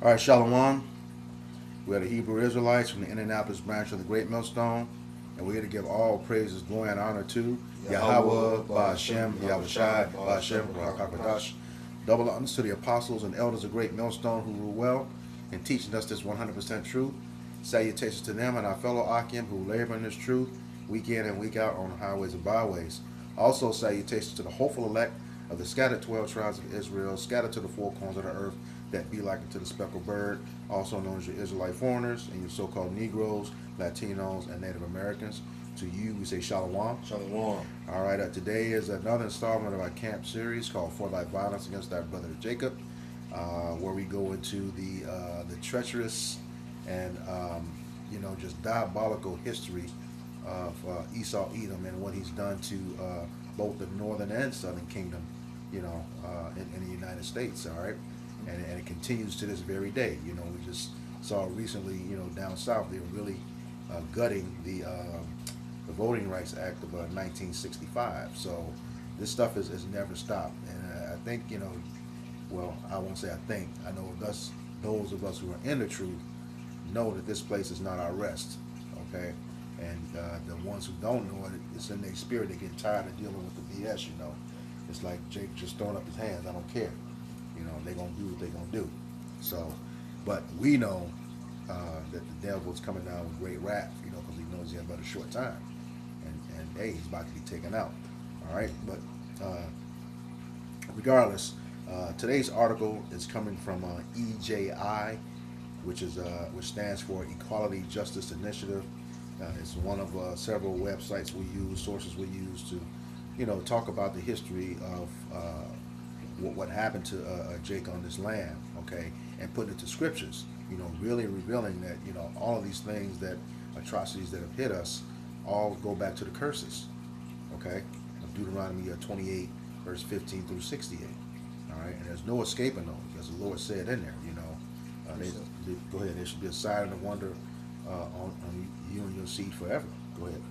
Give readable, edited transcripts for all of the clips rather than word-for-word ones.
All right, Shalom. We are the Hebrew Israelites from the Indianapolis branch of the Great Millstone, and we're here to give all praises, glory, and honor to Yahweh, Ba'Shem, Yahweh Shai, Ba'Shem, Rakakadash. Double honors to the apostles and elders of Great Millstone who rule well in teaching us this 100% truth. Salutations to them and our fellow Akim who labor in this truth week in and week out on the highways and byways. Also, salutations to the hopeful elect of the scattered 12 tribes of Israel, scattered to the four corners of the earth, that be like unto the speckled bird, also known as your Israelite foreigners and your so-called Negroes, Latinos, and Native Americans. To you, we say Shalom. Shalom. All right, today is another installment of our camp series called For Thy Violence Against Thy Brother Jacob, where we go into the treacherous and just diabolical history of Esau Edom and what he's done to both the northern and southern kingdom, in the United States. All right. And it continues to this very day. We just saw recently, down south, they were really gutting the Voting Rights Act of 1965. So this stuff has never stopped. And I think, well, I won't say I think. I know those of us who are in the truth know that this place is not our rest. Okay? And the ones who don't know it, it's in their spirit. They get tired of dealing with the BS, It's like Jake just throwing up his hands. I don't care. They're going to do what they're going to do. So, but we know that the devil's coming down with great wrath, because he knows he has but a short time. And hey, he's about to be taken out. All right? But regardless, today's article is coming from EJI, which stands for Equality Justice Initiative. It's one of several websites we use, sources we use to, talk about the history of what happened to Jake on this land, okay, and putting it to scriptures, really revealing that, all of these things, that atrocities that have hit us, all go back to the curses, okay, of Deuteronomy 28, verse 15 through 68, all right, and there's no escaping those, as the Lord said in there, go ahead, there should be a sign and a wonder on you and your seed forever. Go ahead.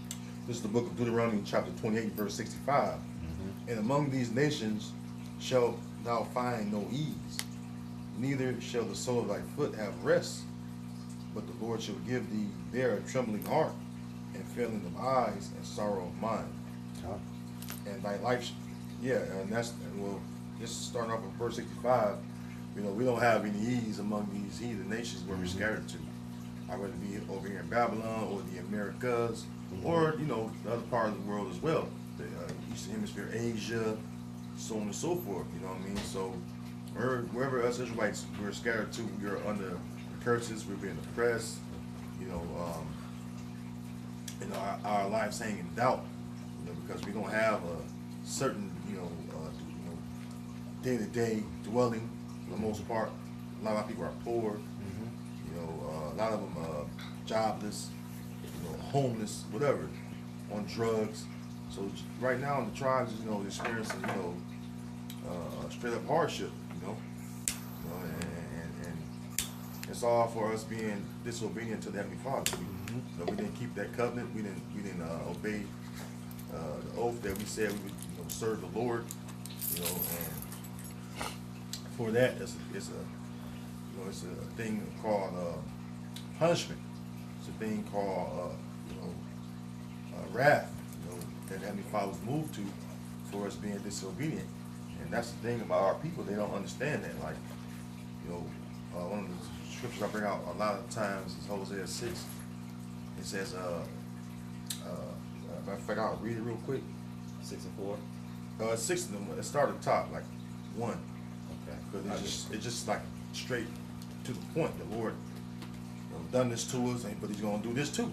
This is the book of Deuteronomy, chapter 28, verse 65. Mm-hmm. And among these nations shalt thou find no ease, neither shall the sole of thy foot have rest, but the Lord shall give thee there a trembling heart, and failing of eyes, and sorrow of mind. Oh. And thy life, just starting off with verse 65, we don't have any ease among these heathen nations where we're scattered to. I'd rather be over here in Babylon or the Americas, or, the other part of the world as well, the Eastern Hemisphere, Asia, so on and so forth, So wherever us Israelites we're scattered to, we're under the curses, we're being oppressed, our lives hang in doubt, because we don't have a certain, day-to-day dwelling for the most part. A lot of people are poor, a lot of them jobless, homeless, whatever, on drugs. So right now the tribes is, experiencing, straight up hardship, and it's all for us being disobedient to the Heavenly Father. We didn't keep that covenant. We didn't obey the oath that we said we would, serve the Lord, and for that it's a thing called punishment. It's a thing called wrath, that Heavenly Father was moved to for us being disobedient. And that's the thing about our people, they don't understand that. Like, one of the scriptures I bring out a lot of times is Hosea 6. It says, in fact, I'll read it real quick. 6 and 4? 6 of them, it started at the top, like 1. Okay. Because it's just like straight to the point. The Lord done this to us, but he's going to do this too.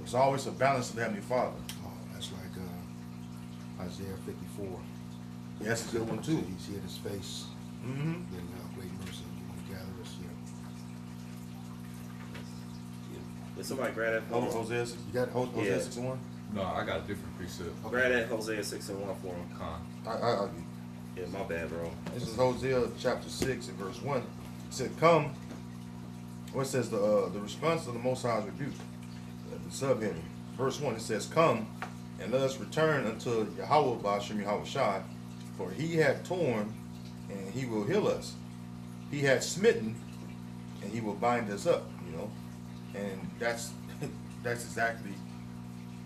It's always a balance of the Heavenly Father. Oh, that's like Isaiah 54. Yeah, that's a good one too. He's hid his face. Mm-hmm. Then great mercy will gather us here. Did somebody grab that phone? Hosea 6. You got Hosea 6 and 1? No, I got a different precept. Okay. Grab that Hosea 6 and 1 for him. Con. Yeah, my bad, bro. This is Hosea chapter 6 and verse 1. It said, come. Well, it says the response to the Most High's rebuke. The subheading. Verse 1, it says, come, and let us return unto Yahweh Ba'Shem Yahweh Shai, for he hath torn, and he will heal us. he had smitten, and he will bind us up, you know, and that's that's exactly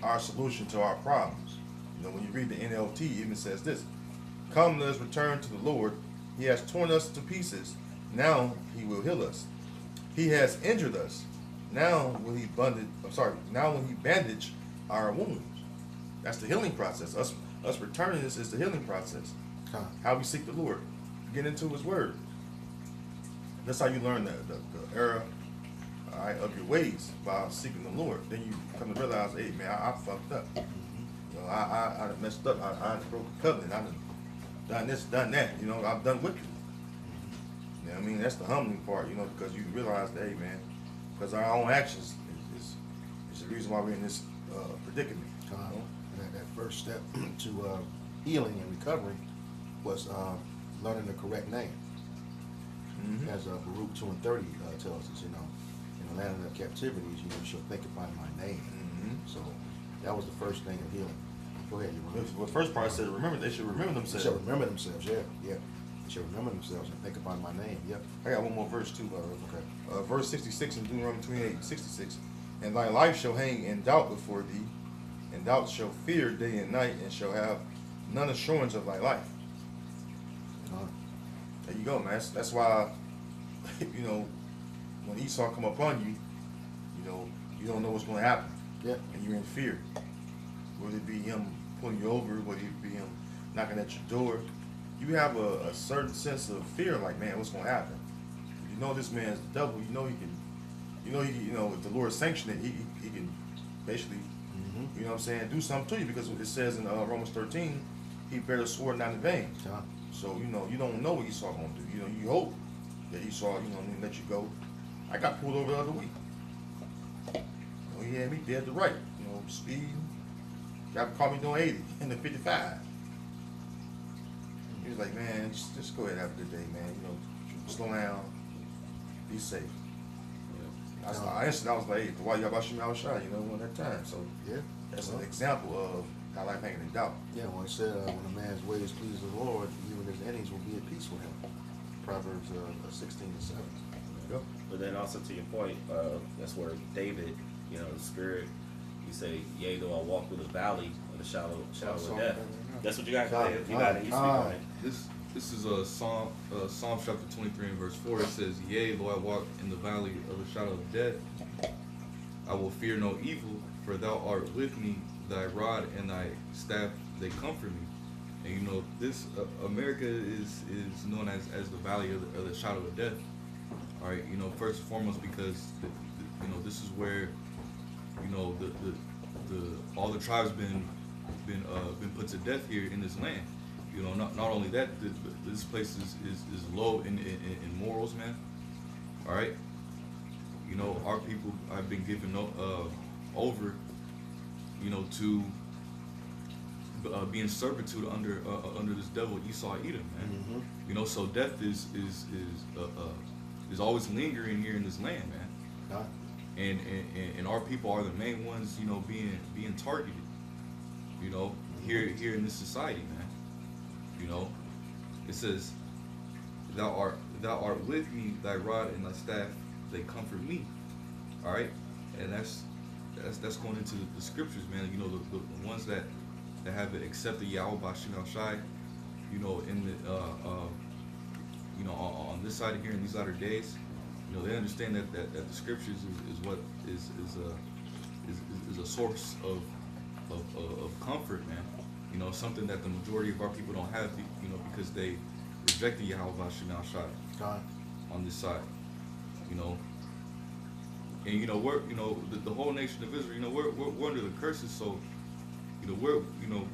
our solution to our problems. You know, when you read the NLT, it even says this: "Come, let us return to the Lord. He has torn us to pieces. Now he will heal us. He has injured us. Now will he Now will he bandage our wounds." That's the healing process. Us returning this is the healing process. Huh. How we seek the Lord, get into His Word. That's how you learn the error, all right, of your ways, by seeking the Lord. Then you come to realize, hey man, I fucked up. You know, I done messed up. I broke a covenant. I done this, done that. You know, I've done wicked. You know what I mean? That's the humbling part. You know, because you realize that, hey man, because our own actions is the reason why we're in this predicament. You know? And that first step to healing and recovery was learning the correct name. Mhm. As Baruch 2:30 tells us, you know, in the land of captivities, you know, you shall think upon my name. Mhm. So that was the first thing of healing. Go ahead, you want Well, the first part said, remember, they should remember They themselves. shall remember themselves, yeah. They shall remember themselves and think upon my name, yep. I got one more verse too. Okay. Verse 66 in Deuteronomy 28:66. "And thy life shall hang in doubt before thee, and thou shalt fear day and night, and shall have none assurance of thy life." There you go, man. That's why, you know, when Esau come upon you, you know, you don't know what's going to happen, Yeah. and you're in fear. Whether it be him pulling you over, whether it be him knocking at your door, you have a certain sense of fear, like, man, what's going to happen? You know this man's the devil. You know he can. You know if the Lord sanctioned it, he can basically, you know what I'm saying, do something to you, because it says in Romans 13, he bare the sword not in vain. So you know you don't know what Esau gonna do. You know you hope that Esau, you know, let you go. I got pulled over the other week. You know, he had me dead to right. You know, speed. Got caught me doing 80 in the 55. He was like, man, just go ahead and have a good day, man. You know, slow down, be safe. I instantly was like, hey, why you got Bashim Al-Shai, you know, on that time. So Yeah. that's an example of how life hanging in doubt. Yeah, well, it said, when a man's ways please the Lord, even his enemies will be at peace with him. Proverbs 16:7. Yep. But then also to your point, that's where David, you know, the spirit, you say, yea, though I walk through the valley of the shadow of death. That's what you got. Go ahead. You got it. You speak on it. This is Psalm chapter 23 and verse 4. It says, "Yea, though I walk in the valley of the shadow of death, I will fear no evil, for thou art with me, thy rod and thy staff, they comfort me." And you know, this America is known as the valley of the shadow of death. All right, you know, first and foremost because you know, this is where, you know, the all the tribes been put to death here in this land. You know, not only that, this place is low in morals, man. All right, you know, our people have been given over, you know, to being servitude under this devil Esau Edom, man. You know, so death is always lingering here in this land, man. And our people are the main ones, you know, being targeted. You know, here in this society, man. You know, it says, thou art with me, thy rod and thy staff, they comfort me. All right, and that's going into the scriptures, man. You know, the ones that have accepted Yahweh Bashim Al-Shai, you know, in the you know, on this side of here in these latter days, you know, they understand that the scriptures is what is a source of comfort, man. You know, something that the majority of our people don't have, you know, because they rejected Yahweh Bashim Al-Shai on this side, you know. And you know, we're, you know, the whole nation of Israel, you know, we're under the curses, so you know,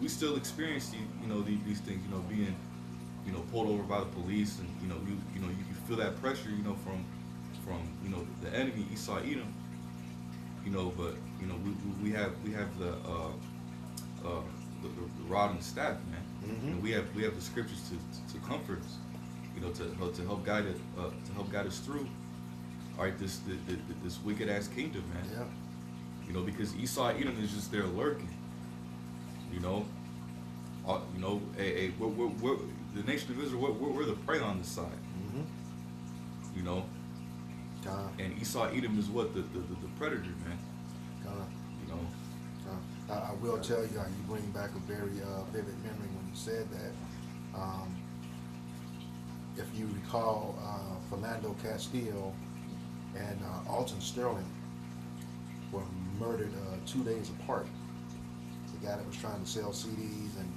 we still experience you know, these things, you know, being, you know, pulled over by the police, and you know, you feel that pressure, you know, from you know, the enemy Esau Edom, you know. But you know, we have the rod and the staff, man. And we have the scriptures to comfort us, you know, to help guide it, to help guide us through, all right, this wicked ass kingdom, man. Yeah. You know, because Esau Edom is just there lurking. You know, hey, we're the nation of Israel, we're the prey on this side. Mm-hmm. You know, God, and Esau, Edom is what the predator, man. God. You know, I will tell you, you bring back a very vivid memory when you said that. If you recall, Philando Castile and Alton Sterling were murdered 2 days apart. The guy that was trying to sell CDs, and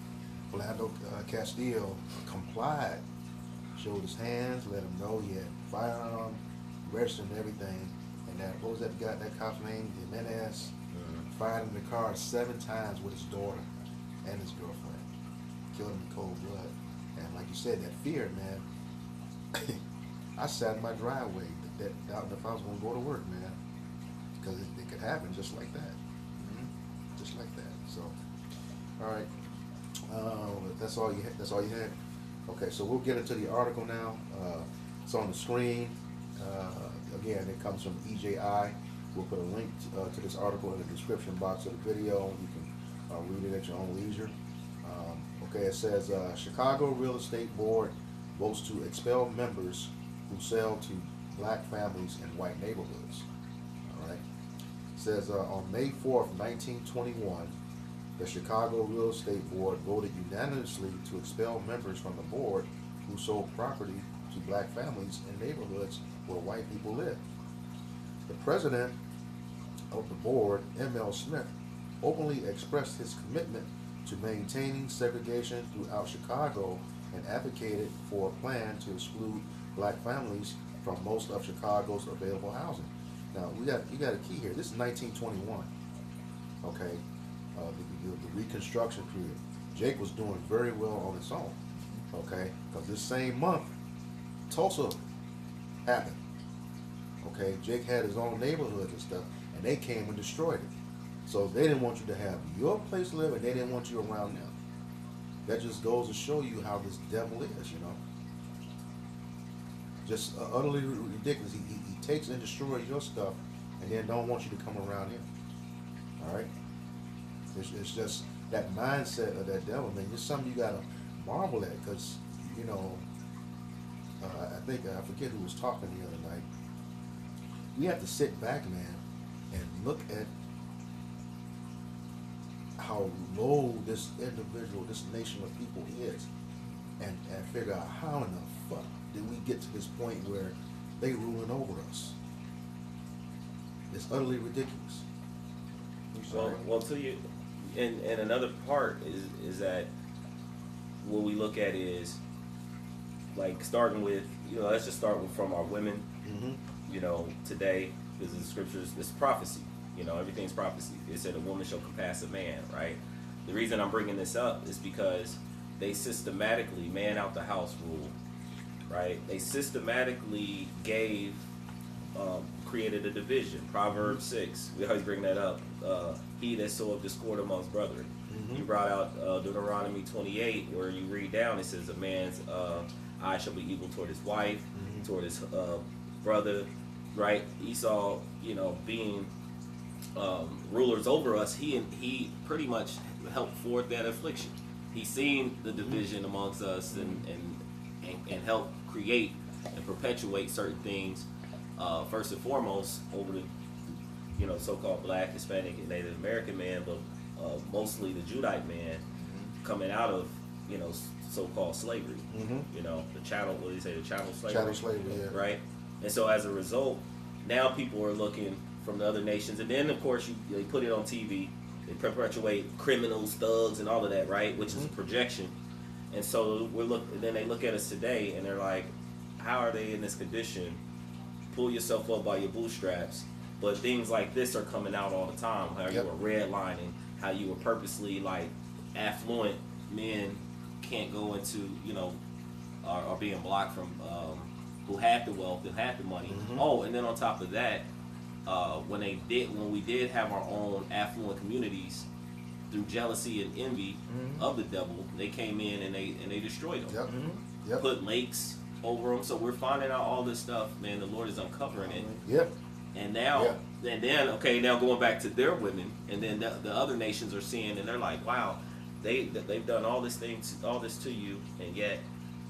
Philando Castile complied, showed his hands, let him know he had firearm, registered and everything. And that, what was that guy, that cop's name? Jimenez. Fired in the car 7 times with his daughter and his girlfriend. Killed him in cold blood. And like you said, that fear, man. I sat in my driveway doubting if I was going to go to work, man. Because it could happen just like that. Just like that. So, all right. That's all you had. That's all you had. Okay, so we'll get into the article now. It's on the screen. Again, it comes from EJI. We'll put a link to this article in the description box of the video. You can read it at your own leisure. Okay, it says Chicago Real Estate Board votes to expel members who sell to black families in white neighborhoods. All right. It says on May 4th, 1921, the Chicago Real Estate Board voted unanimously to expel members from the board who sold property to black families in neighborhoods where white people live. The president of the board, M.L. Smith, openly expressed his commitment to maintaining segregation throughout Chicago and advocated for a plan to exclude black families from most of Chicago's available housing. Now, you got a key here. This is 1921. Okay, the Reconstruction period. Jake was doing very well on its own. Okay, because this same month, Tulsa happened. Okay, Jake had his own neighborhoods and stuff, and they came and destroyed it. So they didn't want you to have your place to live, and they didn't want you around them. That just goes to show you how this devil is, you know. Just utterly ridiculous. He takes and destroys your stuff, and then don't want you to come around him. All right. It's just that mindset of that devil, man. It's something you gotta marvel at, because you know. I think I forget who was talking the other night. We have to sit back, man, and look at how low this individual, this nation of people is, and figure out how in the fuck did we get to this point where they ruling over us. It's utterly ridiculous. Well, to you, and another part is that what we look at is like starting with, you know, let's just start with from our women. Mm-hmm. You know, today, because the scriptures, it's prophecy. You know, everything's prophecy. It said a woman shall compass a man, right? The reason I'm bringing this up is because they systematically, man out the house rule, right? They systematically created a division. Proverbs 6, we always bring that up. He that soweth discord amongst brethren. Mm-hmm. You brought out Deuteronomy 28, where you read down, it says a man's eye shall be evil toward his wife, toward his brother, right? Esau, you know, being rulers over us, he pretty much helped forth that affliction. He seen the division amongst us and helped create and perpetuate certain things. First and foremost, over the, you know, so-called black, Hispanic, and Native American man, but mostly the Judite man coming out of, you know, so-called slavery. You know, the chattel, what do you say, the chattel slavery? Chattel slavery, yeah. Right? And so as a result, now people are looking from the other nations, and then of course they put it on TV, they perpetuate criminals, thugs, and all of that, right? Which is a projection. And so then they look at us today, and they're like, how are they in this condition? Pull yourself up by your bootstraps. But things like this are coming out all the time. How you were redlining, how you were purposely like affluent men can't go into, you know, are being blocked from who had the wealth and had the money. Oh, and then on top of that, when we did have our own affluent communities, through jealousy and envy of the devil, they came in and they destroyed them. Put lakes over them. So we're finding out all this stuff, man. The Lord is uncovering it. And now, and then, okay, now going back to their women, and then the other nations are seeing, and they're like, wow, they've done all this to you, and yet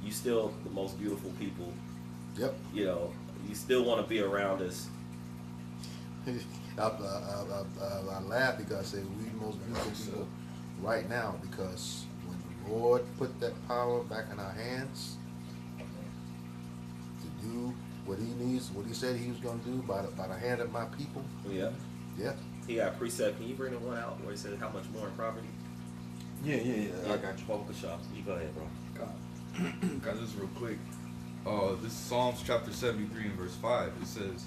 you still the most beautiful people. Yep. You know, you still want to be around us. I laugh because I say we the most beautiful people right now, because when the Lord put that power back in our hands to do what He needs, what He said He was going to do by the hand of my people. Yeah. Yeah. He got a precept. Can you bring the one out where he said how much more in property? Yeah. I got you. Both the shop. You go ahead, bro. Guys, just real quick. This is Psalms chapter 73 and verse 5. It says,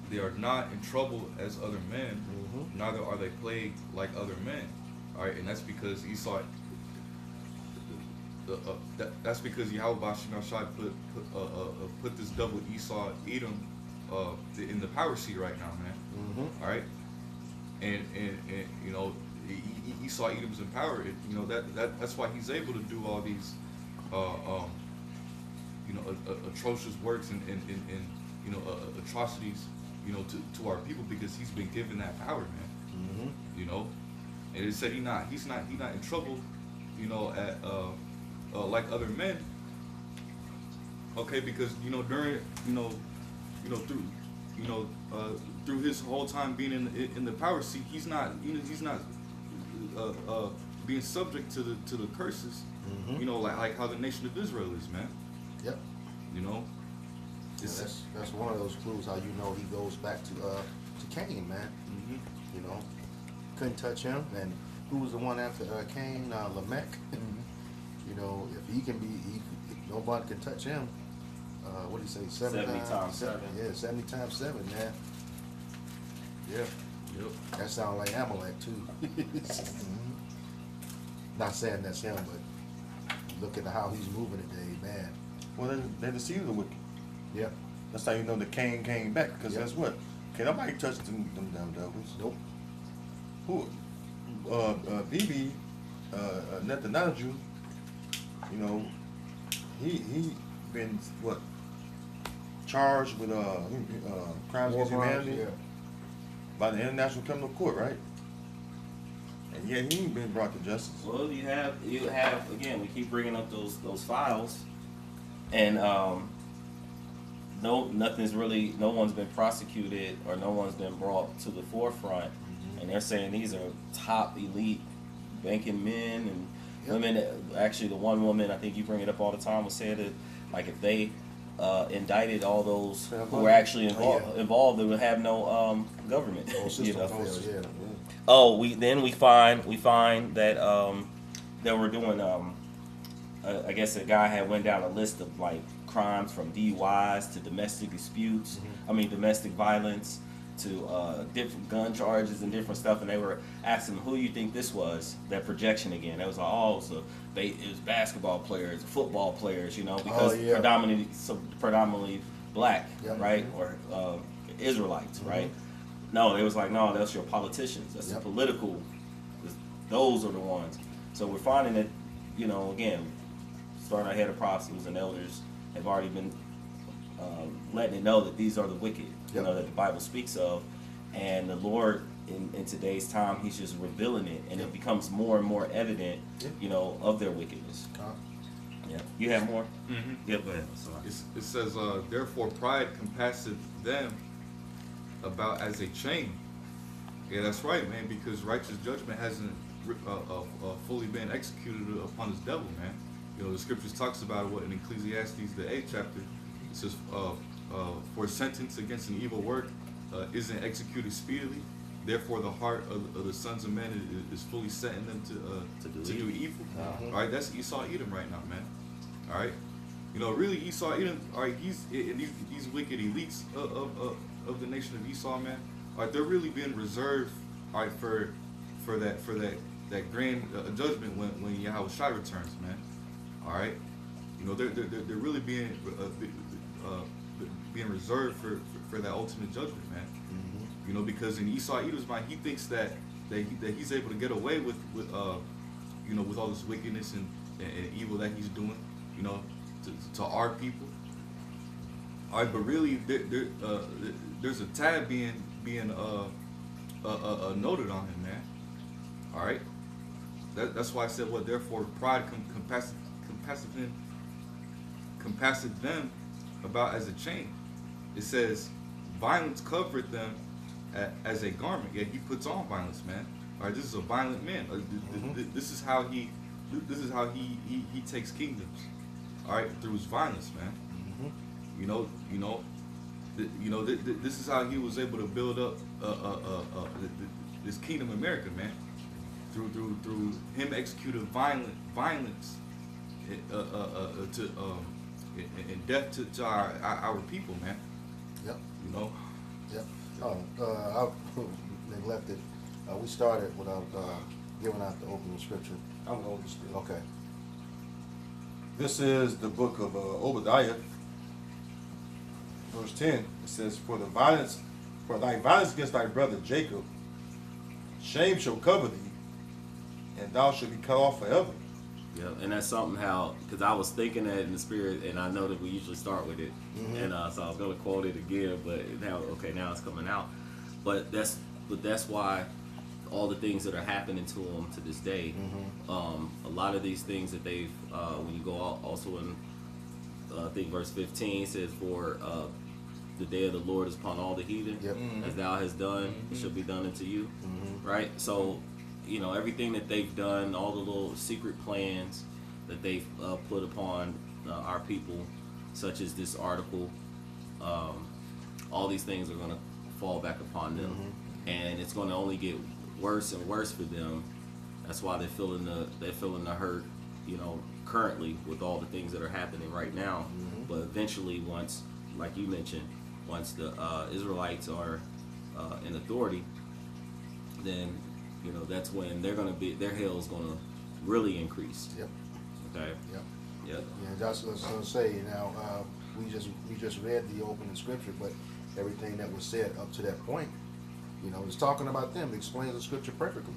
"They are not in trouble as other men, neither are they plagued like other men." All right, and that's because Esau. That's because Yahweh Bashim Shai put this double Esau Edom in the power seat right now, man. All right, and you know, Esau Edom's in power. You know that's why he's able to do all these you know, atrocious works and you know, atrocities, you know, to our people, because he's been given that power, man. You know, and it said he's not in trouble, you know, at like other men. Okay, because you know during through his whole time being in the power seat, he's not being subject to the curses. You know, like how the nation of Israel is, man. Yep. You know, That's one of those clues how you know he goes back to Cain, man. You know, couldn't touch him, and who was the one after Cain? Lamech. You know, if he can be, nobody can touch him. What do you say? 70 times 7. Yeah, 70 times 7, man. Yeah. Yep. That sounds like Amalek too. Not saying that's him, but look at how he's moving today, man. Well, they deceived the wicked. Yep. That's how you know that Cain came back. Because guess what? Can nobody touch them damn devils? Nope. Who? Bibi, Netanyahu, you know, he been what? Charged with crimes War against crimes, humanity yeah. by the International Criminal Court, right? And yet he ain't been brought to justice. Well, you have again. We keep bringing up those files, and no one's been prosecuted or no one's been brought to the forefront, and they're saying these are top elite banking men and women. Actually, the one woman, I think you bring it up all the time, was saying that like if they indicted all those who were actually involved, they would have no government. You know? Oh, we find that they were doing I guess a guy had went down a list of like crimes from DUIs to domestic disputes. I mean domestic violence to different gun charges and different stuff, and they were asking who you think this was, that projection again. It was like, oh, it was basketball players, football players, you know, because predominantly black, right, or Israelites, right? No, it was like, no, that's your politicians. That's the political. Those are the ones. So we're finding that, you know, again, starting our head of apostles and elders have already been letting it know that these are the wicked, you know, that the Bible speaks of. And the Lord, in today's time, He's just revealing it, and it becomes more and more evident, you know, of their wickedness. Yeah. You have more? Yeah, go ahead. Sorry. It says, therefore pride compasseth them about as a chain. Yeah, that's right, man, because righteous judgment hasn't fully been executed upon this devil, man. You know, the scriptures talks about what in Ecclesiastes, the 8th chapter, it says, for a sentence against an evil work isn't executed speedily, therefore the heart of the sons of men is fully set in them to do evil. All right, that's Esau Edom right now, man. All right, you know, really Esau Edom, all right, he's in these wicked elites of the nation of Esau, man. All right, they're really being reserved, all right, for that grand judgment when Yahweh Shai returns, man. All right, you know, they're really being reserved for that ultimate judgment, man. You know, because in Esau Edom's mind, he thinks that he's able to get away with you know, with all this wickedness and evil that he's doing, you know, to our people. All right, but really, there's a tab being noted on him, man. All right, That's why I said, what, therefore pride compasseth them about as a chain. It says, violence covereth them as a garment. Yet he puts on violence, man. All right, this is a violent man. This is how he takes kingdoms. All right, through his violence, man. This is how he was able to build up this kingdom of America, man. Through him executing violence and death to our people, man. Yep. You know. Yep. I neglected. We started without giving out the opening scripture. I'm going to still. Okay. This is the book of Obadiah, verse 10. It says, for thy violence against thy brother Jacob, shame shall cover thee, and thou shalt be cut off forever. Yeah, and that's something how, because I was thinking that in the spirit, and I know that we usually start with it, and so I was going to quote it again, but now it's coming out. But that's why all the things that are happening to them to this day, a lot of these things that they've, when you go also in, I think verse 15 says, for the day of the Lord is upon all the heathen, as thou hast done, it shall be done unto you, right? So, everything that they've done, all the little secret plans that they've put upon our people, such as this article, all these things are going to fall back upon them, and it's going to only get worse and worse for them. That's why they're feeling the hurt, currently with all the things that are happening right now. But eventually, once, like you mentioned, once the Israelites are in authority, then that's when their hell is gonna really increase. Yep. Okay. Yep. Yep. Yeah, that's what I was gonna say. Now, we just read the opening scripture, but everything that was said up to that point, it's talking about them. It explains the scripture perfectly.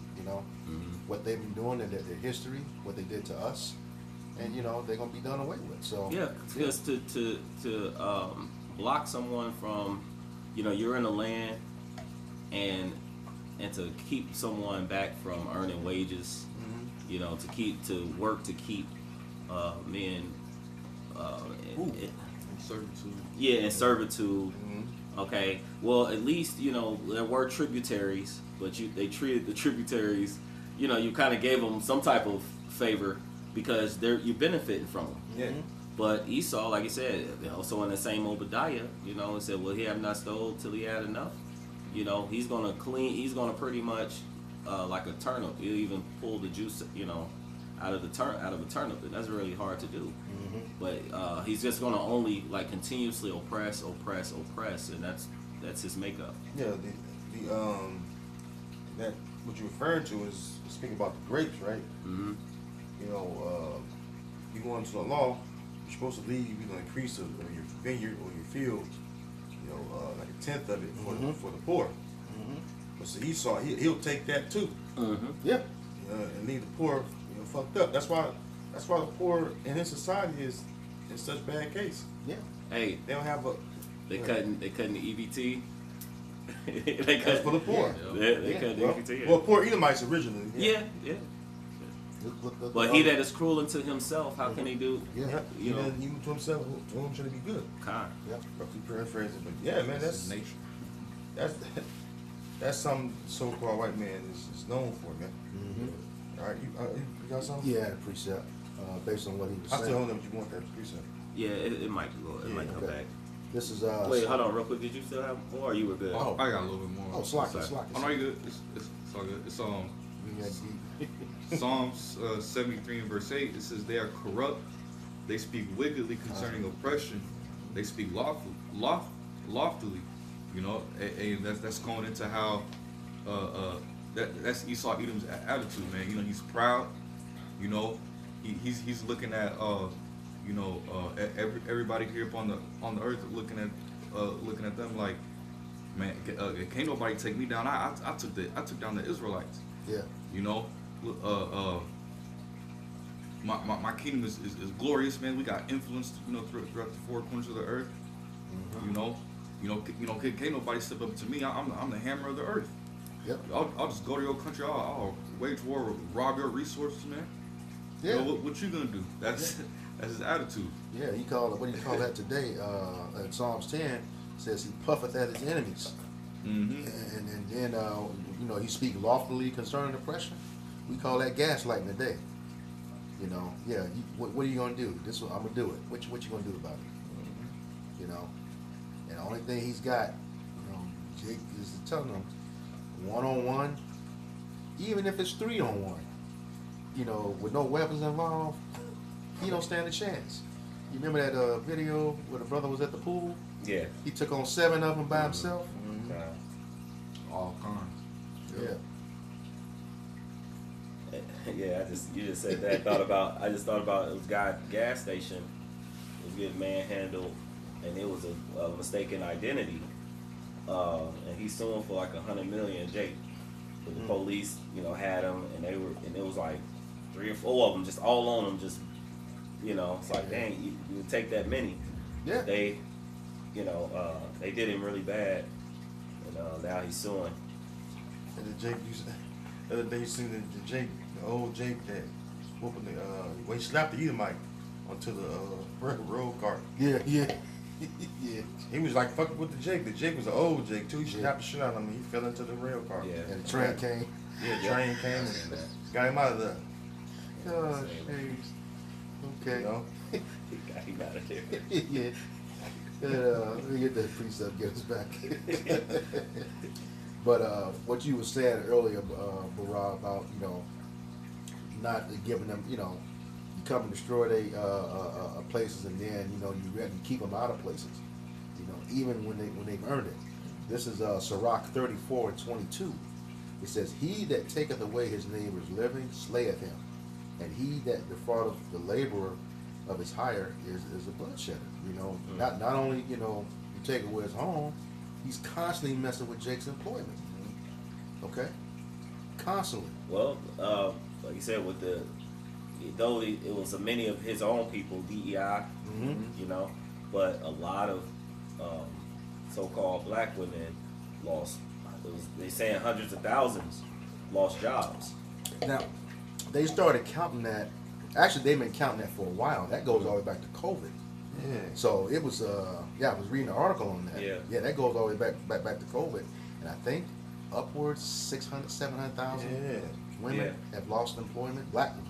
What they've been doing and their history, what they did to us, and they're gonna be done away with. So yeah, because to block someone from, you're in the land, and to keep someone back from earning wages, to work to keep men In servitude. Yeah, in servitude. Okay, well, at least there were tributaries, but they treated the tributaries. You kind of gave them some type of favor because you're benefiting from them. Yeah. But Esau, like I said, also in the same Obadiah, it said, well, he have not stole till he had enough. He's gonna pretty much like a turnip. He'll even pull the juice, out of a turnip, and that's really hard to do. But he's just gonna only like continuously oppress, and that's his makeup. Yeah, that what you're referring to is speaking about the grapes, right? You go into the law, you're supposed to leave, an increase of your vineyard or your field, like a tenth of it for the poor. But so Esau, he'll take that too. yeah, And leave the poor, fucked up. That's why the poor in his society is in such bad case. yeah. Hey, They don't have a. they cutting the EBT. That's for the poor. They cut the Well, EBT. well, poor Edomites originally. Yeah. Look, But he that is cruel unto himself, how can he do? Yeah. Even to himself, to whom should it be good? Kind. Yeah. Roughly paraphrasing, but yeah, man, This is nature. that's something so-called white man is known for, man. All right, you got something? Yeah, precept. Based on what he was I saying. still don't know what you want that precept. Yeah, it might go. It might come okay. back. This is Wait, hold on, real quick. Did you still have more? Or you were good? Oh. I got a little bit more. Oh, slack it. Oh no, you good. It's all good. It's Psalms 73 and verse 8. It says, they are corrupt. They speak wickedly concerning oppression. They speak loftily. And that's going into how that's Esau Edom's attitude, man. He's proud. He's looking at everybody here up on the earth, looking at them like, man, can't nobody take me down. I took down the Israelites. Yeah. My kingdom is glorious, man. We got influence, throughout the four corners of the earth. Can't nobody step up to me. I'm the hammer of the earth. Yep. I'll just go to your country. I'll wage war, rob your resources, man. Yeah. You know, what you gonna do? That's his attitude. Yeah, he called it. What do you call that today? In Psalms 10 says he puffeth at his enemies, Mm-hmm. and then you know he speak loftily concerning oppression. We call that gaslighting today. You know, yeah. What are you gonna do? This I'm gonna do it. What you gonna do about it? You know, and the only thing he's got, you know, Jake is telling him 1-on-1, even if it's 3-on-1. You know, with no weapons involved, he don't stand a chance. You remember that video where the brother was at the pool? Yeah. He took on 7 of them by himself. All kinds. Yeah. Yeah, you just said that. I just thought about it was a guy at the gas station was getting manhandled, and it was a mistaken identity, and he's suing for like $100 million. Jake, but the police, you know, had him, and it was like 3 or 4 of them just all on him. Just, you know, it's like, dang, you would take that many. Yeah. They, you know, they did him really bad, and now he's suing. And the Jake, the other day you seen the Jake, the old Jake that whooping he slapped the Edomite onto the road cart. Yeah. Yeah. Yeah. He was like fucking with the Jake. The Jake was an old Jake too. He slapped the shit out of him. He fell into the rail car. Yeah. And the train came. Yeah, the train came and got him out of there. Oh, okay. You know? He got him out of there. Yeah. Let me get that precept, get us back. But what you were saying earlier, Barah, about, you know, not giving them, you know, you come and destroy their places, and then, you know, you keep them out of places, you know, even when they've earned it. This is Sirach 34:22. It says, "He that taketh away his neighbor's living slayeth him, and he that defraudeth the laborer of his hire is a bloodshedder." You know, not only, you know, you take away his home, he's constantly messing with Jake's employment. Okay, constantly. Well, like you said, with though it was many of his own people, DEI, you know, but a lot of so-called black women lost. They saying hundreds of thousands lost jobs. Now, they started counting that. Actually, they've been counting that for a while. That goes all the way back to COVID. Yeah. So it was, I was reading an article on that. Yeah. That goes all the way back to COVID, and I think upwards 600, 700,000 Yeah. women have lost employment.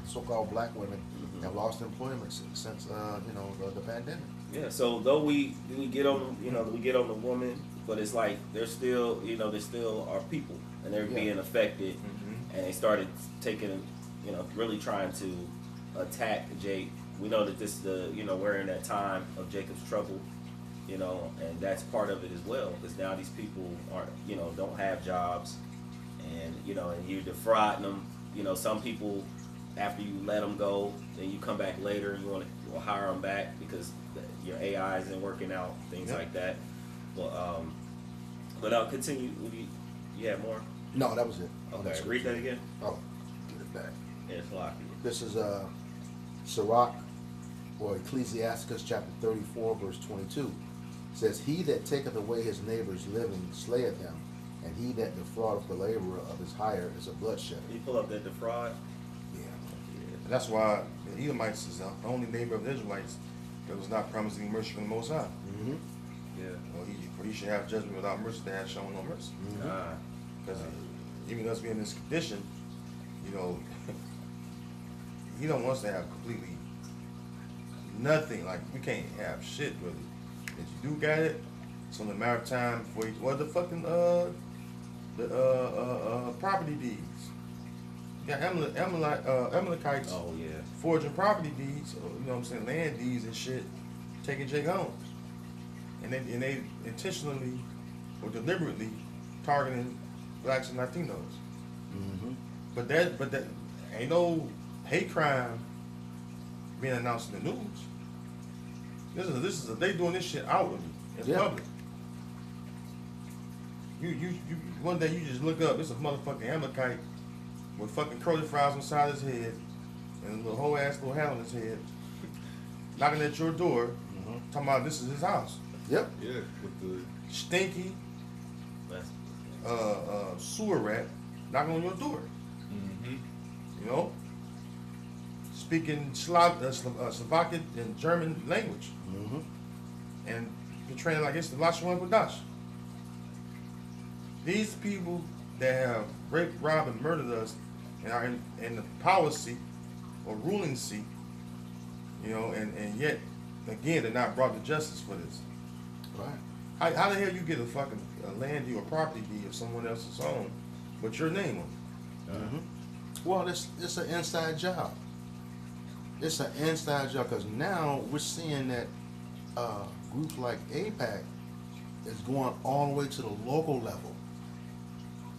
So-called black women have lost employment since you know, the pandemic. Yeah. So though we get on, you know, we get on the woman, but it's like they're still, you know, they still are people, and they're being affected, and they started taking, you know, really trying to attack Jake. We know that this you know, we're in that time of Jacob's trouble, you know, and that's part of it as well, because now these people aren't, you know, don't have jobs, and, you know, and you're defrauding them. You know, some people, after you let them go, then you come back later and you want to hire them back because your AI isn't working out, things like that. But I'll continue. You have more? No, that was it. Okay, read that again. Oh, get it back. Yeah, it's locked. This is Sirach, or Ecclesiasticus chapter 34, verse 22. It says, "He that taketh away his neighbor's living slayeth him, and he that defraudeth the laborer of his hire is a bloodshedder." Can you pull up that defraud? Yeah. And that's why the Edomites is the only neighbor of the Israelites that was not promising mercy from the Most High. Mm-hmm. Yeah. Well, he should have judgment without mercy. They have shown no mercy. Ah. Because even us being in this condition, you know, he don't want us to have completely nothing. Like, we can't have shit really. If you do got it, it's on the maritime before you, what the fucking property deeds. You got Amalekites Oh yeah. forging property deeds, or, you know what I'm saying, land deeds and shit, taking Jake homes. And they intentionally or deliberately targeting blacks and Latinos. Mm-hmm. But that ain't no hate crime being announced in the news. This is they doing this shit outwardly in public. You one day you just look up, it's a motherfucking Amalekite with fucking curly fries on the side of his head and a little whole ass little hat on his head, knocking at your door, talking about this is his house. Yep. Yeah, with the Stinky, sewer rat knocking on your door. Mm-hmm. You know, speaking Slovakian and German language, Mm-hmm. and portraying like it's the Lashwan Kodash. These people that have raped, robbed, and murdered us and are in the power seat or ruling seat, you know, and yet, again, they're not brought to justice for this. Right. How the hell you get a fucking land deed or property deed of someone else's own with your name on it? Mm-hmm. Well, it's an inside job. It's an inside job because now we're seeing that groups like APAC is going all the way to the local level.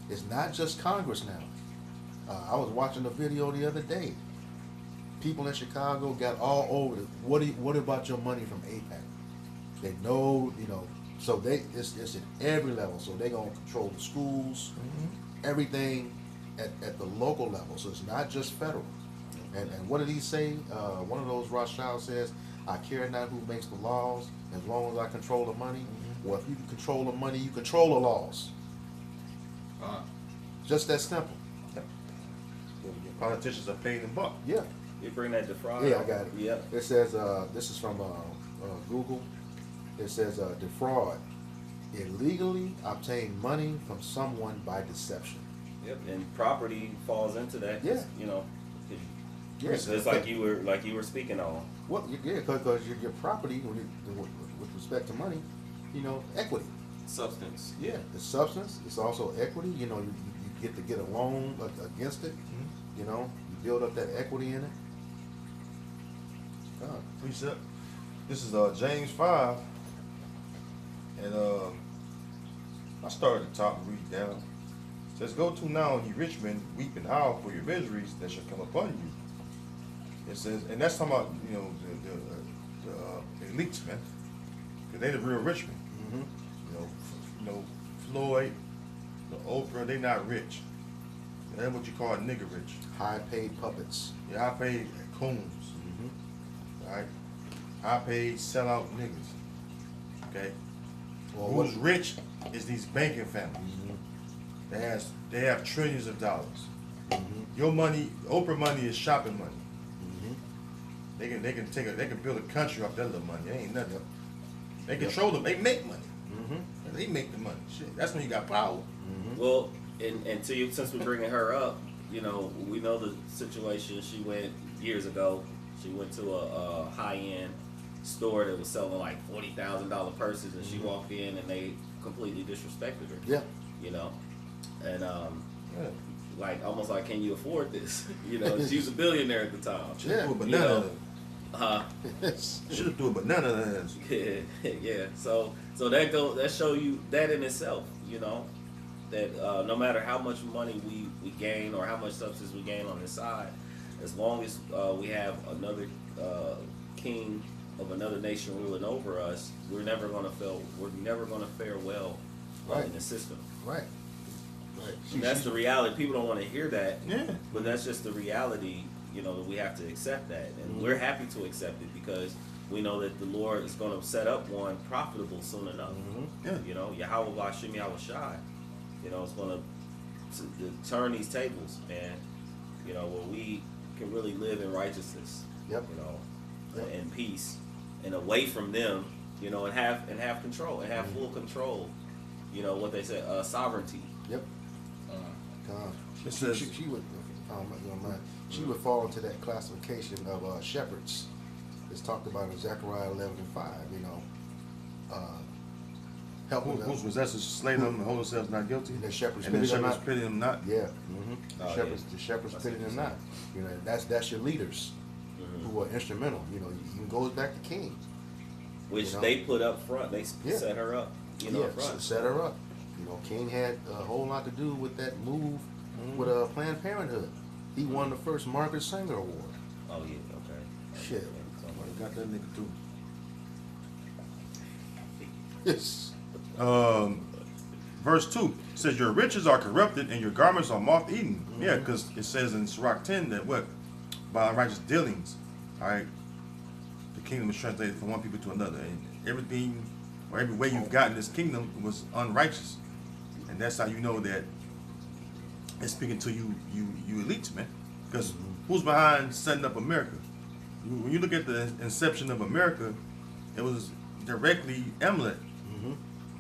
It's not just Congress now. I was watching a video the other day. People in Chicago got all over it. What about your money from APAC? They know, you know, so it's at every level. So they're gonna control the schools, everything at the local level. So it's not just federal. And what did he say? One of those Rothschild says, "I care not who makes the laws, as long as I control the money." Well, if you can control the money, you control the laws. Just that simple. Your politicians are paid in buck. Yeah. You bring that defraud. Yeah, I got it. Yep. It says, this is from Google. It says, defraud, illegally obtain money from someone by deception. Yep. And property falls into that. 'Cause, Yeah. You know, Yes, just like you were speaking on. What? Yeah, because your property, with respect to money, you know, equity. Substance. Yeah, it's substance. It's also equity. You know, you get to get a loan against it. You know, you build up that equity in it. God. Precept. This is James 5, and I started at the top and read down. It says, "Go to now, ye rich men, weep and howl for your miseries that shall come upon you." It says, and that's talking about, you know, the elites, man, because they the real rich men. You know, Floyd, the Oprah, they not rich. They're what you call nigger rich. High paid puppets. Yeah, I paid coons. Right? I paid sellout niggas. Okay? Well, Who's rich is these banking families. They have trillions of dollars. Your money, Oprah money is shopping money. They can build a country off that little money. It ain't nothing. They control them. They make money. They make the money. Shit, that's when you got power. Well, and to you, since we're bringing her up, you know, we know the situation. She went years ago. She went to a high-end store that was selling like $40,000 purses, and she walked in and they completely disrespected her. Yeah. You know, and Yeah. like almost like, can you afford this? You know, she was a billionaire at the time. Should have Yeah. threw a banana. Should have threw a banana in that ass. Yeah. So that show you that in itself. You know, that no matter how much money we gain or how much substance we gain on this side, as long as we have another king of another nation ruling over us, we're never gonna fare well Right. in the system. Right. Right. And that's the reality. People don't want to hear that, Yeah. but that's just the reality. You know, we have to accept that, and we're happy to accept it because we know that the Lord is going to set up one profitable soon enough. Yeah. You know, Yahweh Bashim Yahweh Shai. You know, it's going to turn these tables, and you know, where we can really live in righteousness. Yep. You know, Yep. and peace, and away from them. You know, and have control and have full control. You know what they say, sovereignty. Yep. God. It She says- would. She would fall into that classification of shepherds. It's talked about in Zechariah 11:5. You know, helping them. Who's possessors slay them and hold themselves not guilty. And the shepherds and the pity them shepherds not. pity them not. Yeah. Oh, The shepherds That's pity them interesting. not. You know, that's your leaders who are instrumental. You know, even goes back to King. Which You know? they put up front. They Yeah. set her up. You know, up front. Set her up. You know, King had a whole lot to do with that move with Planned Parenthood. He won the first Margaret Sanger Award. Oh yeah, okay. Shit. Somebody got that nigga too. Yes. Verse 2 says, "Your riches are corrupted and your garments are moth eaten." Yeah, because it says in Sirach 10 that what? By unrighteous dealings, all right, the kingdom is translated from one people to another. And everything, or every way you've gotten this kingdom was unrighteous. And that's how you know that it's speaking to you elites, man. Because who's behind setting up America? When you look at the inception of America, it was directly Amalek.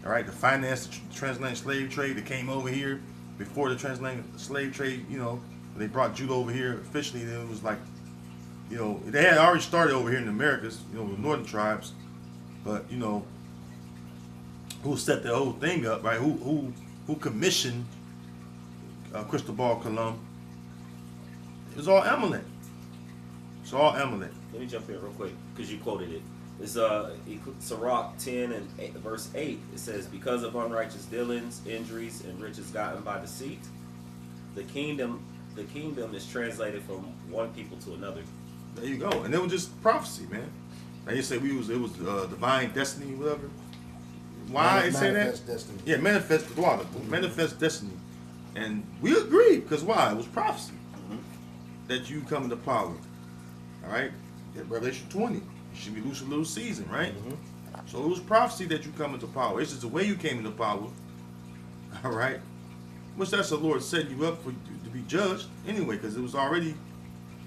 All right, the finance, the transatlantic slave trade that came over here before the transatlantic slave trade, you know, they brought Judah over here officially. And it was like, you know, they had already started over here in the Americas, you know, with northern tribes, but you know, who set the whole thing up, right? Who commissioned Cristobal Colon? It was all Amalek. It's all Amalek. Let me jump in real quick because you quoted it. It's Sirach 10 and verse 8. It says, because of unrighteous dealings, injuries, and riches gotten by deceit, the kingdom is translated from one people to another. There you go. And it was just prophecy, man. Like you said, it was divine destiny, whatever. Why I say that? Manifest destiny. Yeah, manifest destiny. And we agree, because why? It was prophecy that you come into power. All right? In Revelation 20, you should be loose a little season, right? So it was prophecy that you come into power. It's just the way you came into power. All right? Which that's the Lord setting you up for to be judged anyway, because it was already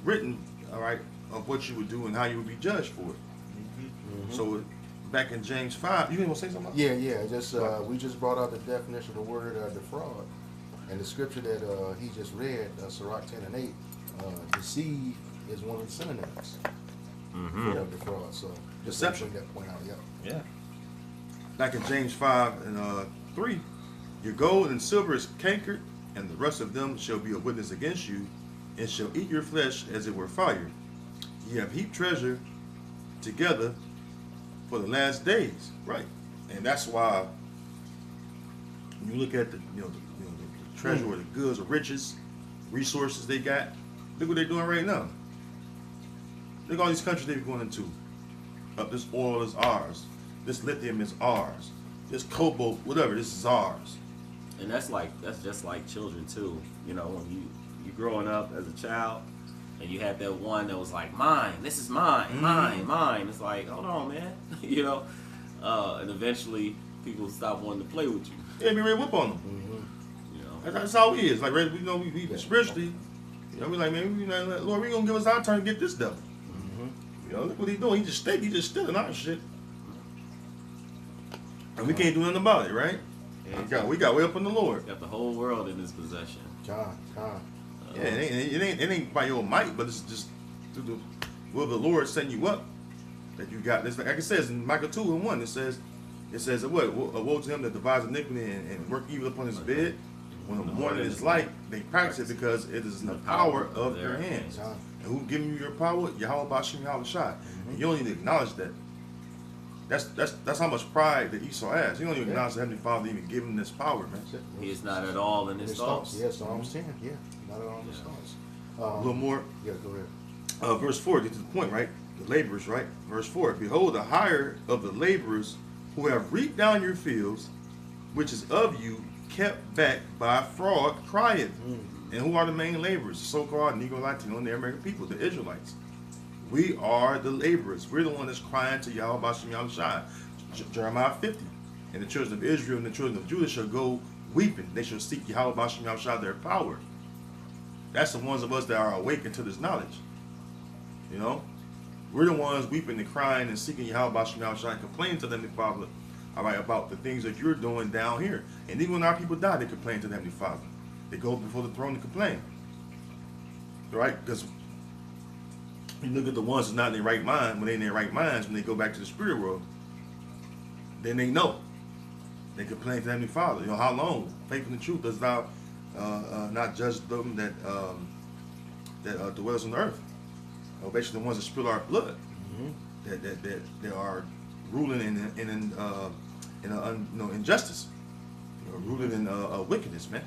written, all right, of what you would do and how you would be judged for it. So back in James 5, you want to say something? Yeah. Just we just brought out the definition of the word defraud, and the scripture that he just read, Sirach 10 and 8, deceive is one of the synonyms for defraud. So just Deception. bring that point out. Yeah. Back in James 5 and 3, your gold and silver is cankered, and the rest of them shall be a witness against you, and shall eat your flesh as it were fire. Ye have heaped treasure together for the last days, right? And that's why when you look at the treasure or the goods or riches, resources they got, look what they're doing right now. Look at all these countries they're going into. This oil is ours. This lithium is ours. This cobalt, whatever, this is ours. And that's just like children too. You know, when you growing up as a child and you had that one that was like, mine, this is mine, mine. It's like, hold on, man. You know? And eventually people stop wanting to play with you. Yeah, be ready to whip on them. You know. That's how he is. Like, we spiritually, you know, we like, man, Lord, we gonna give us our turn to get this devil. You know, look what he's doing. He just stealing our shit. And we can't do nothing about it, right? We got way up in the Lord. Got the whole world in his possession. John. Yeah, it ain't by your might, but it's just through the will of the Lord setting you up that you got this. Like it says in Micah 2 and 1, it says what? Woe to him that devises iniquity and work evil upon his bed. When the morning is light, they practice it because it is in the power of their hands. John. And who giving you your power? Yahweh Bashim Yahweh Shai. And you don't even acknowledge that. That's how much pride that Esau has. You don't even acknowledge the Heavenly Father even giving him this power, man. He is not at all in his thoughts. Yeah, Psalms 10. Yeah, not at all in his thoughts. A little more. Yeah, go ahead. Verse 4, get to the point, right? The laborers, right? Verse 4, behold, the hire of the laborers who have reaped down your fields, which is of you, kept back by fraud, crieth. And who are the main laborers? The so-called Negro, Latino, and the American people, the Israelites. We are the laborers. We're the one that's crying to Yahweh Bashim Yahweh Shai. Jeremiah 50. And the children of Israel and the children of Judah shall go weeping. They shall seek Yahweh Bashim Yahweh Shai their power. That's the ones of us that are awakened to this knowledge. You know? We're the ones weeping and crying and seeking Yahweh Bashim Yahweh Shai and complaining to them, the Father, all right, about the things that you're doing down here. And even when our people die, they complain to the Heavenly Father. They go before the throne and complain. Right? Because you look at the ones that's not in their right mind, when they're in their right minds, when they go back to the spirit world, then they know. They complain to the Heavenly Father. You know, how long? Faith in the truth does thou not judge them that dwells on the earth. Basically, the ones that spill our blood, that are ruling in injustice, ruling in wickedness, man.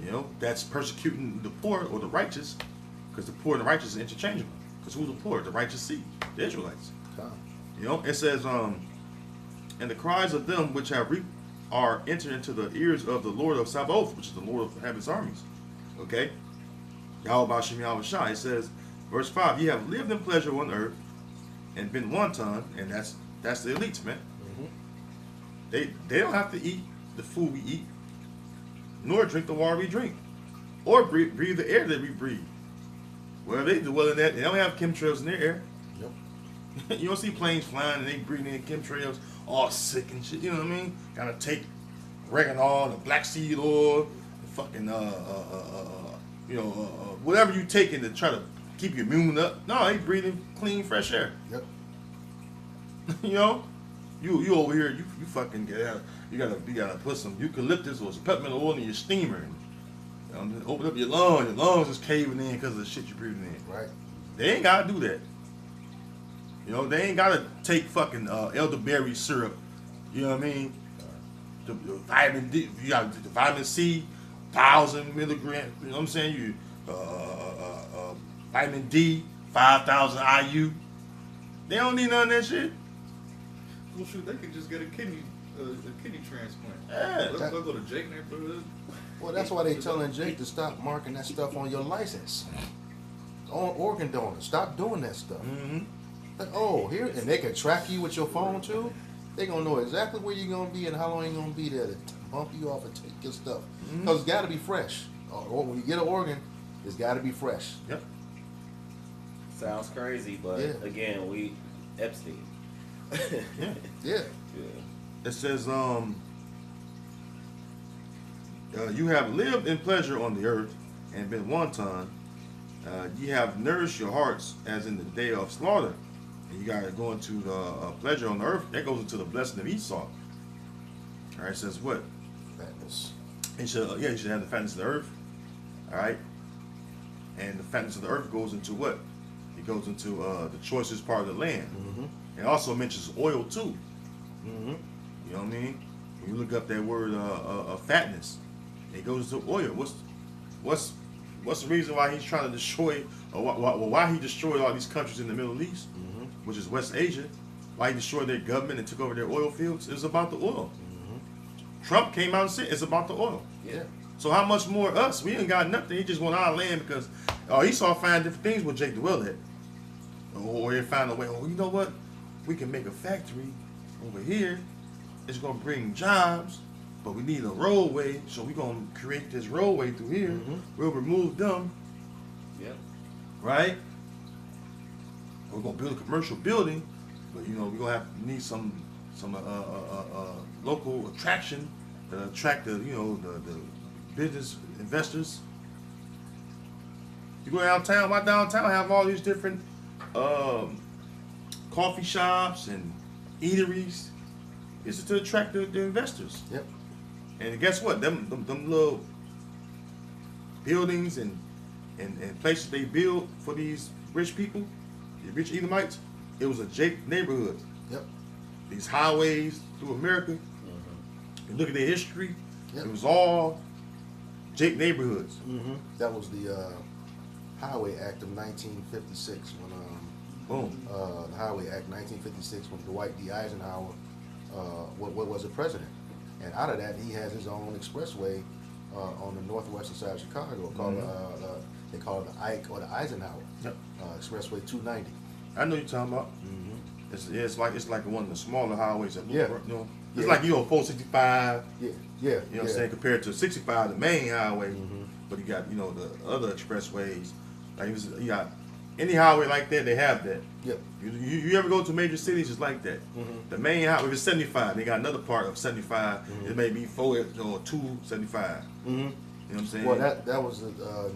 You know, that's persecuting the poor or the righteous, because the poor and the righteous are interchangeable. Because who's the poor? The righteous seed, the Israelites. You know, it says, and the cries of them which have reaped are entered into the ears of the Lord of Sabaoth, which is the Lord of heaven's armies. Okay? Yahweh Bashim Yahweh Shai. It says, verse 5, ye have lived in pleasure on earth and been wanton, and that's the elites, man. They don't have to eat the food we eat. nor drink the water we drink, or breathe the air that we breathe. Well, they dwell in that. They don't have chemtrails in their air. Yep. You don't see planes flying and they breathing in chemtrails, all sick and shit. You know what I mean? Gotta take oregano, the black seed oil, the fucking whatever you taking to try to keep your immune up. No, they breathing clean, fresh air. Yep. You know, you over here, you fucking get out. You gotta put some eucalyptus or some peppermint oil in your steamer and open up your lungs. Your lungs is caving in because of the shit you're breathing in. Right. They ain't gotta do that. You know, they ain't gotta take fucking elderberry syrup. You know what I mean? The vitamin D, you got the vitamin C, 1,000 milligrams. You know what I'm saying? You vitamin D, 5,000 IU. They don't need none of that shit. Well, shoot, they could just get a kidney transplant. Yeah. Let's go to Jake neighborhood. Well, that's why they telling Jake to stop marking that stuff on your license. On organ donor, stop doing that stuff. Mm-hmm. Like, oh, here, and they can track you with your phone too. They gonna know exactly where you're gonna be and how long you're gonna be there to bump you off and take your stuff. Because it's got to be fresh. Or when you get an organ, it's got to be fresh. Yep. Sounds crazy, but Yeah. again, we Epstein. Yeah. Yeah. Yeah. It says, you have lived in pleasure on the earth and been wanton. Ye have nourished your hearts as in the day of slaughter. And you got to go into the pleasure on the earth. That goes into the blessing of Esau. All right, it says what? Fatness. You should have the fatness of the earth. All right. And the fatness of the earth goes into what? It goes into the choicest part of the land. Mm-hmm. It also mentions oil too. Mm-hmm. You know what I mean? When you look up that word fatness, it goes to oil. What's the reason why he's trying to destroy, or why he destroyed all these countries in the Middle East, which is West Asia? Why he destroyed their government and took over their oil fields? It was about the oil. Trump came out and said it's about the oil. Yeah. So how much more us? We ain't got nothing. He just want our land because Esau find different things with Jake dwell at. Or he find a way, you know what? We can make a factory over here. It's going to bring jobs, but we need a roadway, so we're going to create this roadway through here. We'll remove them, Yep. right? We're going to build a commercial building, but we're going to need some local attraction to attract the business investors. You go downtown, my downtown have all these different coffee shops and eateries. This is to attract the investors. Yep. And guess what? Them little buildings and places they build for these rich people, the rich Edomites, it was a Jake neighborhood. Yep. These highways through America, you look at their history, Yep. it was all Jake neighborhoods. Mm-hmm. That was the Highway Act of 1956 when Boom. the Highway Act 1956 when Dwight D. Eisenhower what was a president, and out of that he has his own expressway on the northwestern side of Chicago called they call it the Ike or the Eisenhower Yep. Expressway 290. I know you're talking about. Mm-hmm. It's like one of the smaller highways that Yeah. It's Yeah. like 465. Yeah, You know what I'm saying? Compared to 65, the main highway. Mhm. But you got, the other expressways. Like you got any highway like that, they have that. Yep. You ever go to major cities, it's like that. Mhm. The main highway, if it's 75, they got another part of 75. It may be 4 or 275. Mm-hmm. You know what I'm saying? Well, that was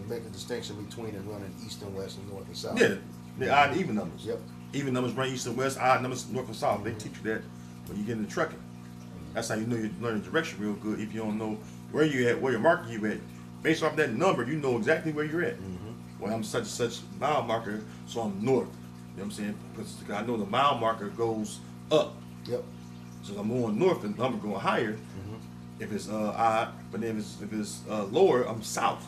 make a distinction between it running east and west and north and south. Yeah, they're odd and even numbers. Yep. Even numbers run east and west, odd numbers north and south. They teach you that when you get into trucking. That's how you know you're learning direction real good. If you don't know where you at, where your marker you at, based off that number, you know exactly where you're at. Well, I'm such and such mile marker, so I'm north. You know what I'm saying? Because I know the mile marker goes up. Yep. So if I'm going north, the number going higher. If it's odd, but then if it's lower, I'm south.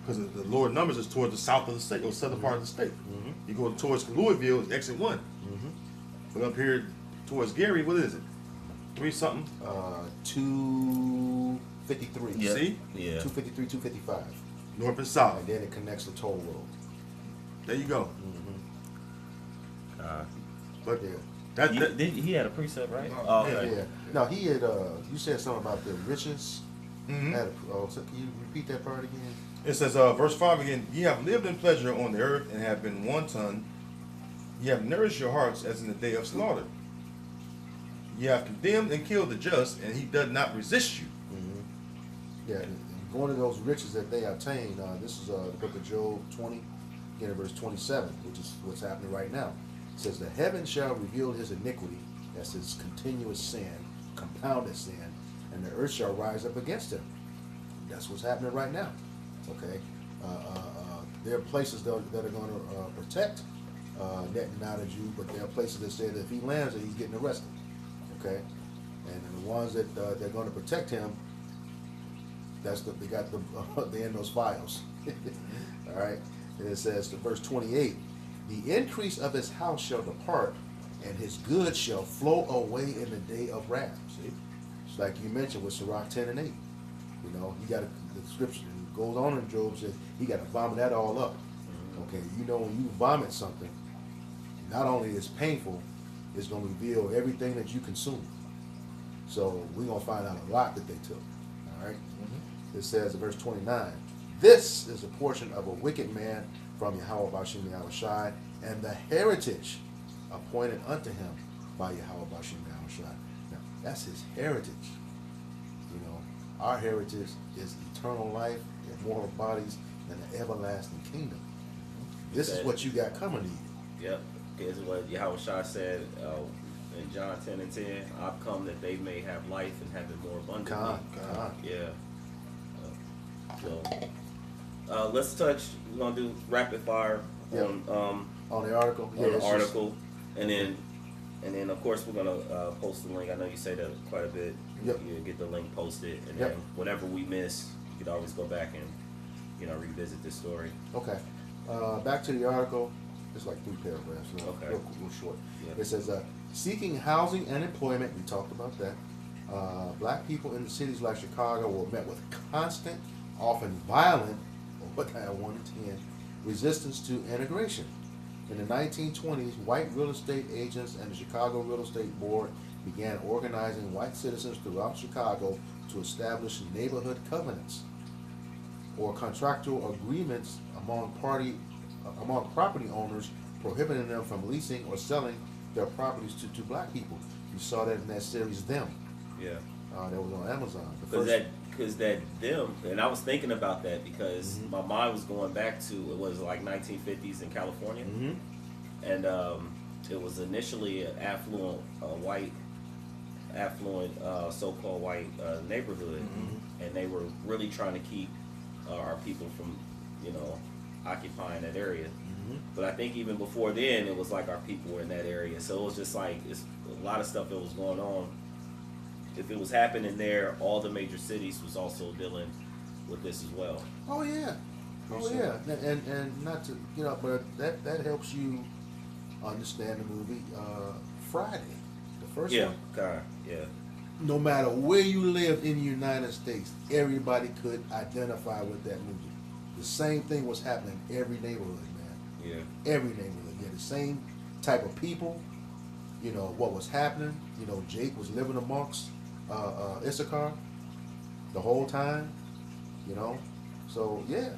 Because the lower numbers is towards the south of the state or southern part of the state. You go towards Louisville, it's exit 1. But up here towards Gary, what is it? 3 something? 253. Yeah. See? Yeah. 253, 255. North and south. And then it connects the toll road. There you go. But Yeah. He had a precept, right? Oh, Oh, yeah. okay. Yeah. No, he had. You said something about the riches. Mhm. So can you repeat that part again? It says, verse 5 again, ye have lived in pleasure on the earth and have been wanton. Ye have nourished your hearts as in the day of slaughter. Ye have condemned and killed the just, and he does not resist you. Yeah, and going to those riches that they obtained. This is the book of Job 20, again in verse 27, which is what's happening right now. It says, the heaven shall reveal his iniquity, that's his continuous sin, compounded sin, and the earth shall rise up against him. That's what's happening right now. Okay? There are places that are going to protect Netanyahu, but there are places that say that if he lands it, he's getting arrested. Okay? And the ones that they're going to protect him, they got they're in those files. All right, and it says to verse 28, the increase of his house shall depart, and his goods shall flow away in the day of wrath. See, it's like you mentioned with Sirach 10 and 8. You know, he got the description goes on in Job, says he got to vomit that all up. Okay, you know, when you vomit something, not only is it painful, it's going to reveal everything that you consume. So we're going to find out a lot that they took. All right. It says in verse 29, this is a portion of a wicked man from Yahweh Bashim Yahushai, and the heritage appointed unto him by Yahweh Bashim Yahushai. Now, that's his heritage. You know, our heritage is eternal life, immortal bodies, and an everlasting kingdom. This is what you got coming to you. Yep. This is what Yahushua said in John 10 and 10. I've come that they may have life and have it more abundantly. God. Yeah. So let's touch. We're gonna do rapid fire on the article. on the article, and then of course we're gonna post the link. I know you say that quite a bit. Yep. You get the link posted, and Yep. then whatever we miss, you could always go back and revisit this story. Okay. Back to the article. It's like 3 paragraphs. Okay. Real short. Yep. It says, seeking housing and employment, we talked about that. Black people in cities like Chicago were met with constant, often violent, or what kind of 1 to 10, resistance to integration. In the 1920s, white real estate agents and the Chicago Real Estate Board began organizing white citizens throughout Chicago to establish neighborhood covenants or contractual agreements among property owners, prohibiting them from leasing or selling their properties to black people. You saw that in that series, Them. Yeah. That was on Amazon. Because that them, and I was thinking about that because my mind was going back to, it was like 1950s in California, and it was initially an affluent so-called white neighborhood, and they were really trying to keep our people from occupying that area. But I think even before then, it was like our people were in that area, so it was just like it's a lot of stuff that was going on. If it was happening there, all the major cities was also dealing with this as well. Oh yeah, and not to but that helps you understand the movie Friday, the first one. Yeah. No matter where you lived in the United States, everybody could identify with that movie. The same thing was happening in every neighborhood, man. Yeah. Every neighborhood, the same type of people. What was happening. Jake was living amongst Issachar the whole time. So yeah.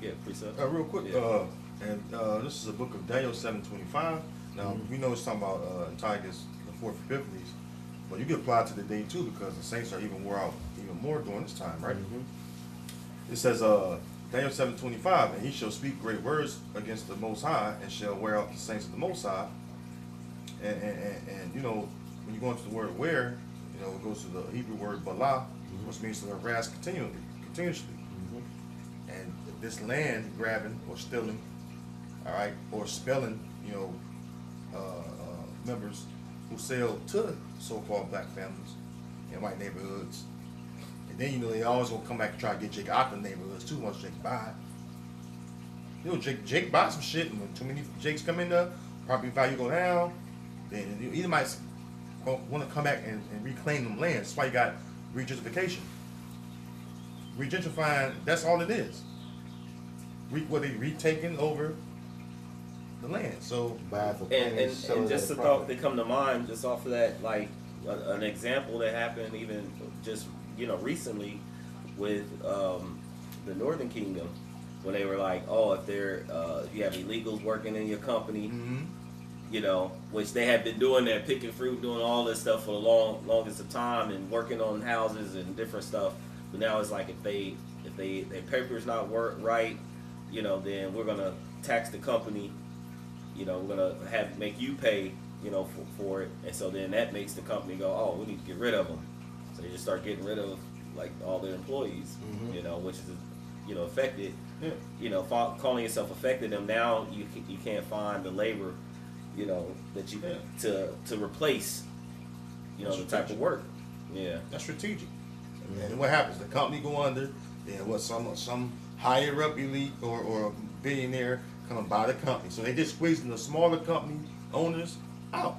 Yeah, precept. Real quick, this is a book of Daniel 7:25. Now we know it's talking about Antiochus the 4th Epiphanes, but you can apply it to the day too because the saints are even wore out even more during this time, right? It says Daniel 7:25, and he shall speak great words against the Most High, and shall wear out the saints of the Most High. And when you go into the word wear, it goes to the Hebrew word bala, which means to harass continuously. And this land grabbing or stealing, all right, or spelling, members who sell to so-called black families in white neighborhoods. And then they always gonna come back and try to get Jake out the neighborhoods too once Jake buy. Jake buy some shit, and when too many Jakes come in there, property value go down. Then you either might want to come back and reclaim them lands. That's why you got regentrification. Regentrifying, that's all it is. They retaking over the land. So Buy it for And, pennies, sell and it just at a a thought profit. that come to mind just off of that, like an example that happened even just recently with the Northern Kingdom, when they were like, oh, if you have illegals working in your company, which they had been doing that, picking fruit, doing all this stuff for the longest of time, and working on houses and different stuff. But now it's like if their papers not work right, then we're gonna tax the company. We're gonna make you pay, for it, and so then that makes the company go, oh, we need to get rid of them. So they just start getting rid of like all their employees, which is, affected. yeah. Calling yourself affected them. Now you can't find the labor, that you to replace, the type of work. Yeah. That's strategic. And what happens? The company go under. Then what? Some higher up elite or billionaire come and buy the company. So they just squeezing the smaller company owners out.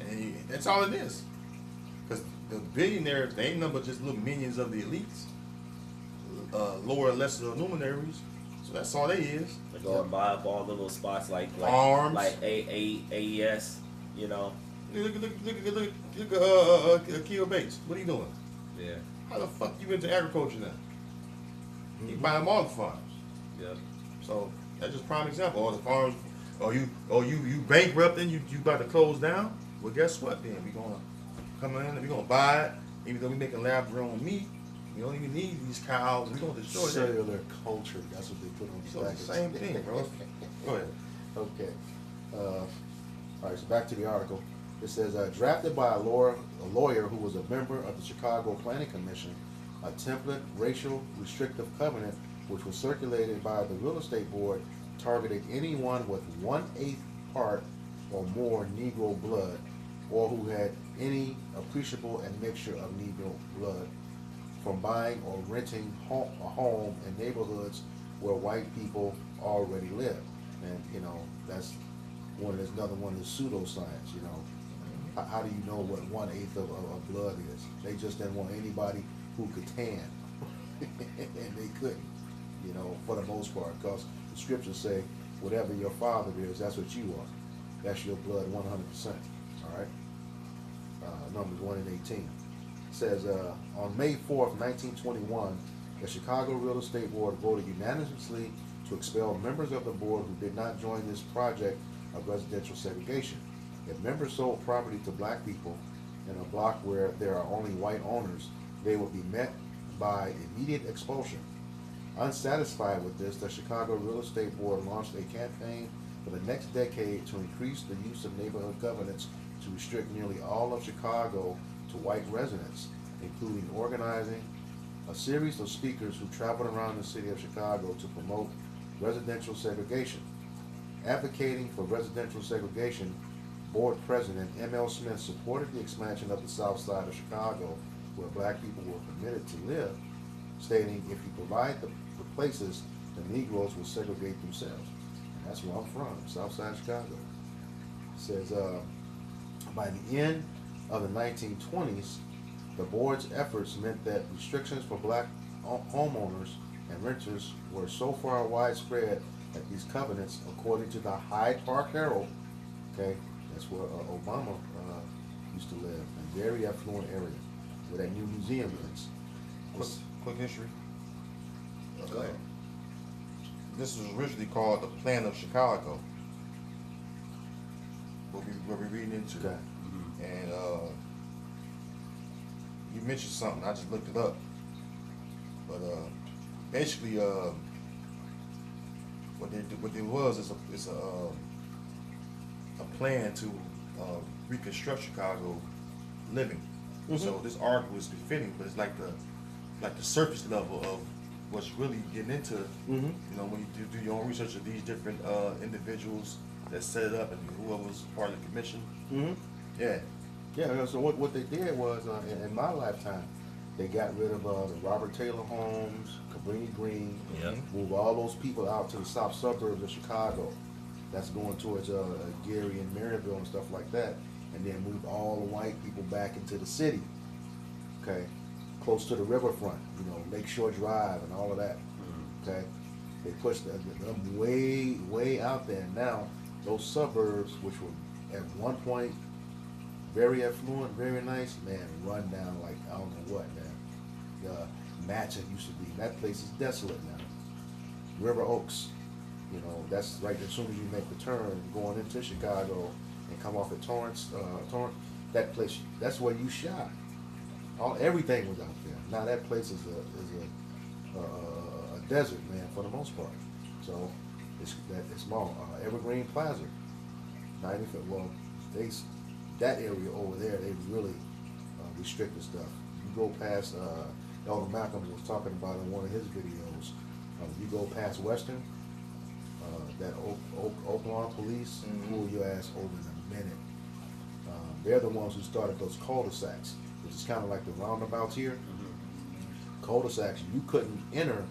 And that's all it is. Because the billionaires, they ain't nothing but just little minions of the elites, lower, lesser luminaries. So that's all they is. They go and buy up all the little spots like Farms. like AES, Look at Keel Bates. What are you doing? Yeah. How the fuck you into agriculture now? You buying all the farms. Yeah. So that's just prime example. All the farms, you bankrupt and you about to close down. Well, guess what? Then we gonna come in and we gonna buy it. Even though we making lab grown meat, we don't even need these cows. We gonna destroy that. Cellular culture. That's what they put on the So it's the package. same thing, bro. Go ahead. Okay. All right, so back to the article. It says, drafted by a lawyer who was a member of the Chicago Planning Commission, a template racial restrictive covenant which was circulated by the real estate board targeted anyone with 1/8 part or more Negro blood, or who had any appreciable admixture of Negro blood, from buying or renting a home in neighborhoods where white people already live. And that's another one of the pseudoscience. How do you know what 1/8 of blood is? They just didn't want anybody who could tan, and they couldn't. For the most part, because the scriptures say, whatever your father is, that's what you are. That's your blood, 100%. All right. Numbers 1:18 says, on May 4th, 1921, the Chicago Real Estate Board voted unanimously to expel members of the board who did not join this project of residential segregation. If members sold property to black people in a block where there are only white owners, they would be met by immediate expulsion. Unsatisfied with this, the Chicago Real Estate Board launched a campaign for the next decade to increase the use of neighborhood covenants to restrict nearly all of Chicago to white residents, including organizing a series of speakers who traveled around the city of Chicago to promote residential segregation. Advocating for residential segregation, Board President M.L. Smith supported the expansion of the south side of Chicago where black people were permitted to live, stating, if you provide the places, the Negroes will segregate themselves. And that's where I'm from, south side of Chicago. It says, by the end of the 1920s, the board's efforts meant that restrictions for black homeowners and renters were so far widespread that these covenants, according to the Hyde Park Herald, okay, that's where Obama used to live, a very affluent area where that new museum is. Quick history. Go ahead. This was originally called the Plan of Chicago. What we're reading into. Okay. And you mentioned something. I just looked it up. But basically, what there was is a plan to reconstruct Chicago living. So this article is befitting, but it's like the surface level of what's really getting into. When you do your own research of these different individuals that set it up and whoever was part of the commission. Yeah. Yeah, so what they did was, in my lifetime, they got rid of the Robert Taylor homes, Cabrini Green, Yep. moved all those people out to the south suburbs of Chicago. That's going towards Gary and Maryville and stuff like that. And then moved all the white people back into the city, okay, close to the riverfront, Lakeshore Drive and all of that, okay. They pushed them way out there. Now, those suburbs, which were at one point very affluent, very nice, man, run down like I don't know what, man. Matchett used to be. That place is desolate now. River Oaks, you know, that's right as soon as you make the turn going into Chicago and come off at Torrance, that place, that's where you shot. Everything was out there. Now that place is a desert, man, for the most part. So it's small. Evergreen Plaza, 95. Well, that area over there, they really restricted stuff. You go past, Elder Malcolm was talking about in one of his videos. You go past Western, that Oakland police pull your ass over in a minute. They're the ones who started those cul-de-sacs, which is kind of like the roundabouts here. Cul-de-sacs, you couldn't enter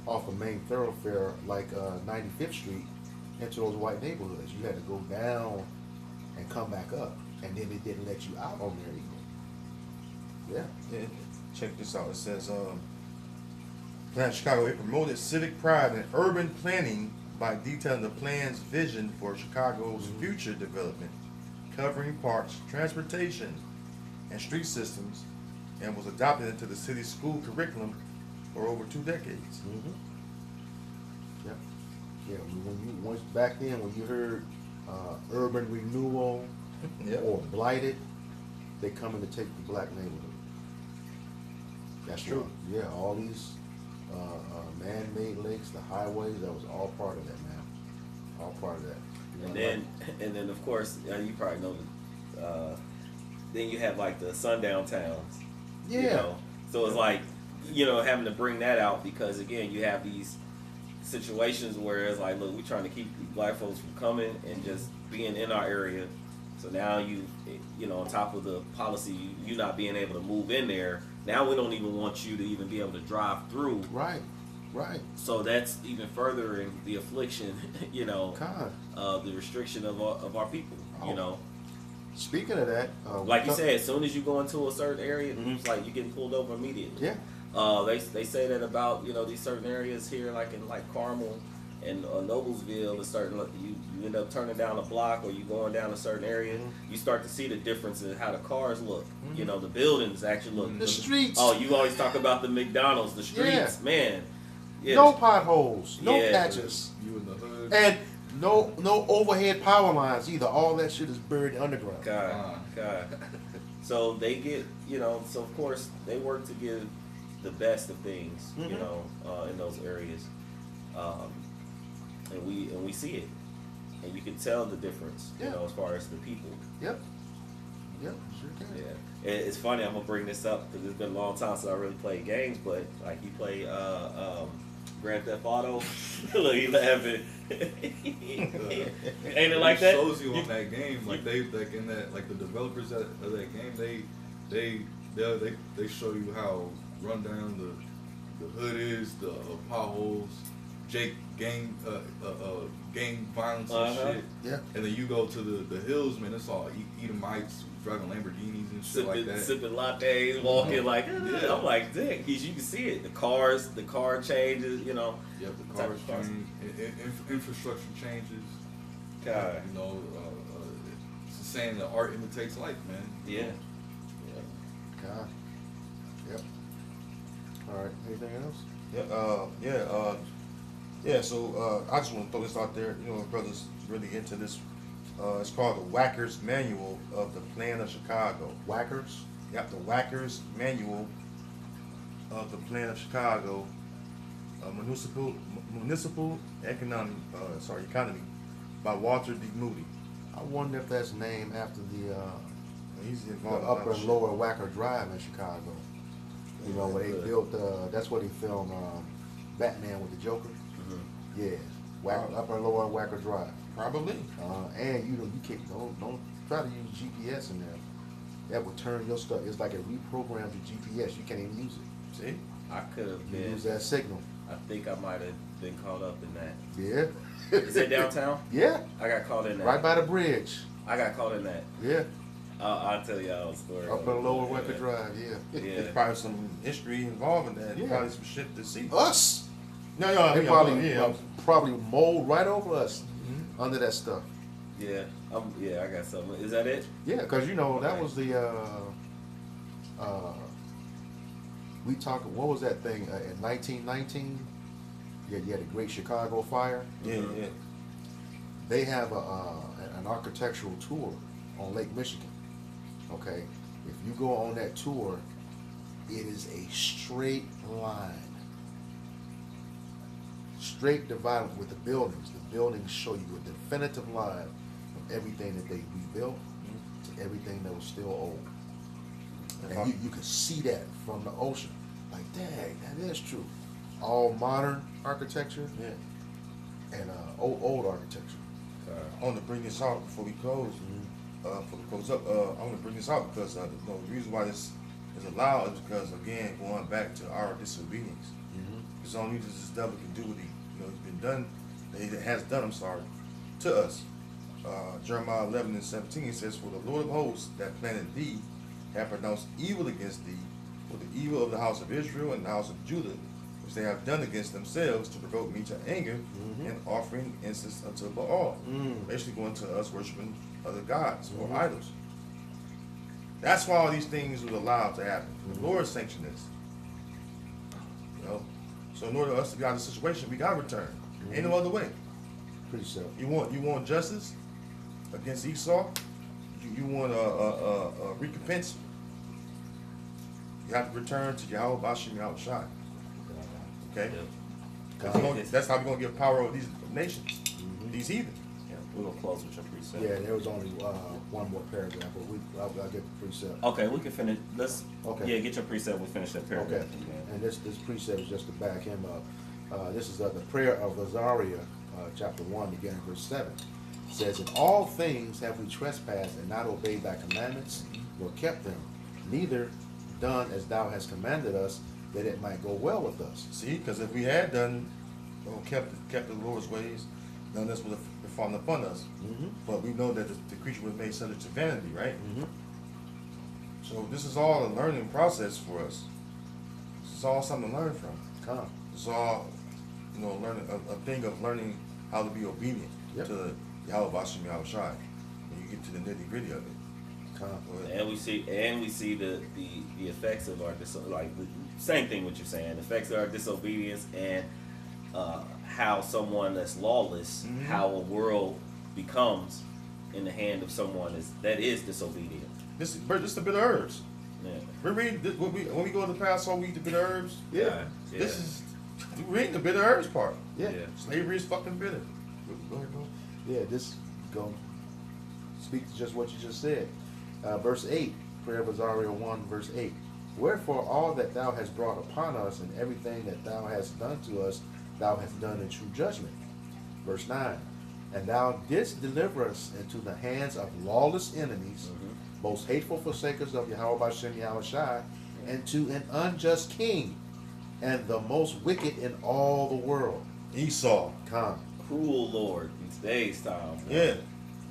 off a main thoroughfare like 95th Street into those white neighborhoods. You had to go down and come back up, and then they didn't let you out on there either. Yeah, check this out. It says, Plan of Chicago, it promoted civic pride and urban planning by detailing the plan's vision for Chicago's future development, covering parks, transportation, and street systems, and was adopted into the city's school curriculum for over 2 decades. Yep. Yeah, once back then when you heard urban renewal or blighted, they coming to take the black neighborhood. That's true. Yeah, all these man-made lakes, the highways, that was all part of that, man. All part of that. You know, And then of course, you probably know then you have like the sundown towns. Yeah. You know? So it's like, you know, having to bring that out because again, you have these situations where it's like, look, we're trying to keep these black folks from coming and just being in our area. So now you know, on top of the policy, you not being able to move in there. Now we don't even want you to even be able to drive through. Right. So that's even furthering the affliction, you know, the restriction of our people, you know. Speaking of that, like you said, as soon as you go into a certain area, it's like you're getting pulled over immediately. Yeah. They say that about, you know, these certain areas here, like in like Carmel and Noblesville, a certain you end up turning down a block or you going down a certain area, you start to see the difference in how the cars look. You know, the buildings actually look. The streets. Oh, you always talk about the McDonald's, the streets, man. Yeah. No potholes, no Yeah. patches, You in the hood. and no overhead power lines either. All that shit is buried underground. God. So they get, you know, so of course they work to give the best of things, you know, in those areas, and we see it, and you can tell the difference, you know, as far as the people. Yep, sure can. Yeah, it's funny. I'm gonna bring this up because it's been a long time since I really played games, but like you play Grand Theft Auto. Look, he laughing. Ain't it like that? It shows you on that game, like they like in that, like the developers of that game, they show you how run down the hood is, the potholes, gang violence and shit. Yeah. And then you go to the hills, man. It's all Edomites driving Lamborghinis and shit like that. Sipping lattes, walking like, I'm like, dang, you can see it. The car changes, you know. Yep, the cars change, infrastructure changes. God. You know, it's the saying that art imitates life, man. Yeah. God. Yep. All right. Anything else? So I just want to throw this out there. You know, brothers really into this. It's called the Whackers Manual of the Plan of Chicago. Whackers? Yep, the Whackers Manual of the Plan of Chicago, Municipal Economy by Walter D. Moody. I wonder if that's named after the He's involved in a lot upper of and shit. lower Wacker Drive in Chicago. You know, where they built, that's where they filmed Batman with the Joker. Yeah, upper and lower Wacker Drive. Probably. And you know, you can't don't try to use GPS in there. That would turn your stuff. It's like it reprograms your GPS. You can't even use it. See? I could have You been. use that signal. I think I might have been caught up in that. Yeah. Is it downtown? Yeah. I got caught in that. Right by the bridge. I got caught in that. Yeah. I'll tell y'all a story. Upper and lower Wacker Drive. Yeah. Yeah. There's probably some history involved in that. Yeah. Probably some shit to see. Us. No, They yeah, probably yeah. probably mold right over us under that stuff. Yeah, yeah, I got something. Is that it? Yeah, because that Okay. was the we talked. What was that thing in 1919? Yeah, you had the Great Chicago Fire. Yeah, yeah. They have an architectural tour on Lake Michigan. Okay, if you go on that tour, it is a straight line, straight divided with the buildings. The buildings show you a definitive line of everything that they rebuilt to everything that was still old. And you can see that from the ocean. Like, dang, that is true. All modern architecture and old architecture. I want to bring this out before we close. Before we close up, I want to bring this out because the reason why this is allowed is because, again, going back to our disobedience. It's only this devil can do what he's been done, that he has done, to us. Jeremiah 11:17 says, "For the Lord of hosts that planted thee have pronounced evil against thee, for the evil of the house of Israel and the house of Judah, which they have done against themselves to provoke me to anger, and offering incense unto Baal." Basically going to us worshiping other gods or idols. That's why all these things was allowed to happen. The Lord sanctioned this. So in order for us to get out of the situation, we gotta return. Ain't no other way. Pretty simple. You want justice against Esau? You want a recompense? You have to return to Yahweh Bashim Yahweh Shai. Okay? That's how we're going to get power over these nations, these heathen. Yeah, we're gonna close with your precept. Yeah, there was only one more paragraph, but I'll get the precept. Okay, we can finish. Let's. Okay. Yeah, get your precept. We'll finish that paragraph. Okay, Man. and this precept is just to back him up. This is the prayer of Azariah, chapter 1, beginning verse 7. It says, "In all things have we trespassed and not obeyed thy commandments, nor kept them, neither done as thou hast commanded us, that it might go well with us." See, because if we had done, kept the Lord's ways, none of this would have fallen upon us. But we know that the creature was made subject to vanity, right? So this is all a learning process for us. This is all something to learn from. Come. It's all, learning a thing of learning how to be obedient Yep. to Yahweh Bashim Yahweh Shai. When you get to the nitty gritty of it. Come. Go ahead. And we see the effects of our like the same thing what you're saying, the effects of our disobedience and how someone that's lawless, how a world becomes in the hand of someone that is disobedient. This is the bitter herbs. Yeah. We're reading this, when we go to the Passover, we eat the bitter herbs. Yeah. This is we're reading the bitter herbs part. Yeah. Slavery is fucking bitter. Go ahead, bro. Yeah, this go speak to just what you just said. Verse 8, prayer of Azariah 1, verse 8. "Wherefore all that thou hast brought upon us, and everything that thou hast done to us, thou hast done in true judgment." Verse 9. "And thou didst deliver us into the hands of lawless enemies, most hateful forsakers of Yahweh Bashim Yahweh Shai, and to an unjust king, and the most wicked in all the world." Esau. Come. Cruel Lord in today's time. Yeah.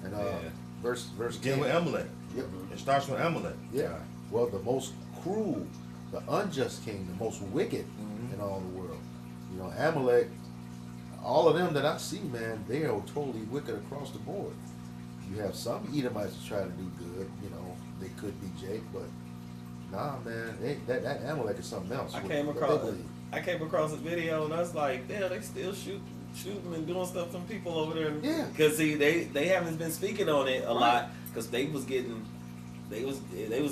And Yeah. verse Begin 10. with Amalek. Yep. It starts with Amalek. Yeah. Well, the most cruel, the unjust king, the most wicked in all the world. Amalek, all of them that I see, man, they are totally wicked across the board. You have some Edomites that try to do good, they could be Jake, but nah, man, that Amalek is something else. I What came they across believe. a video and I was like, damn, they still shooting and doing stuff to people over there. Yeah. Because see, they haven't been speaking on it a lot because they was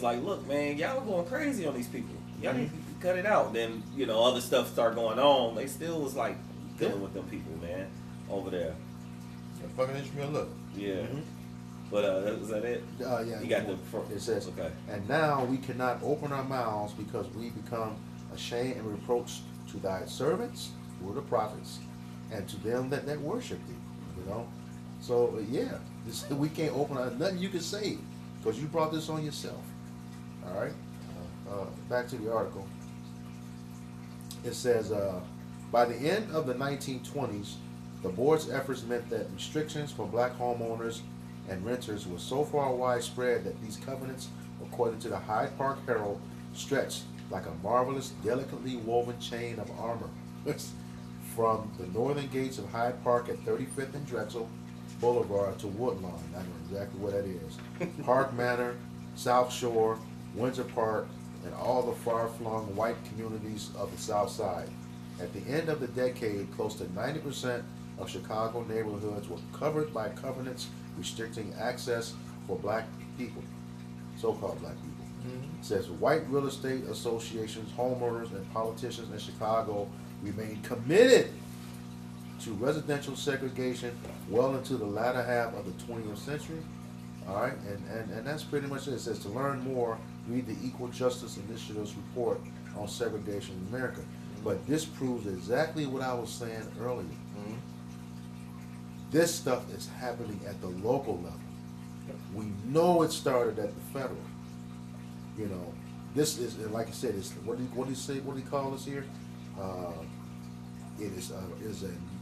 like, look, man, y'all going crazy on these people. Y'all need to cut it out. Then other stuff start going on. They still was like dealing with them people, man, over there. Yeah, fucking Ishmael, look. Yeah. But was that it? Yeah. You got It says, okay. "And now we cannot open our mouths because we become a shame and reproach to thy servants, who are the prophets, and to them that worship thee." So we can't open our, nothing you can say because you brought this on yourself. All right. Back to the article. It says, by the end of the 1920s, the board's efforts meant that restrictions for black homeowners and renters were so far widespread that these covenants, according to the Hyde Park Herald, stretched like a marvelous, delicately woven chain of armor, from the northern gates of Hyde Park at 35th and Drexel Boulevard to Woodlawn. I know exactly what that is. Park Manor, South Shore, Windsor Park, and all the far-flung white communities of the South Side. At the end of the decade, close to 90% of Chicago neighborhoods were covered by covenants restricting access for black people, so-called black people. It says white real estate associations, homeowners, and politicians in Chicago remain committed to residential segregation well into the latter half of the 20th century. All right, and that's pretty much it. It says to learn more, read the Equal Justice Initiative's report on segregation in America. But this proves exactly what I was saying earlier. This stuff is happening at the local level. We know it started at the federal. You know, this is, like I said, it's what do you say? What do you call this here? It is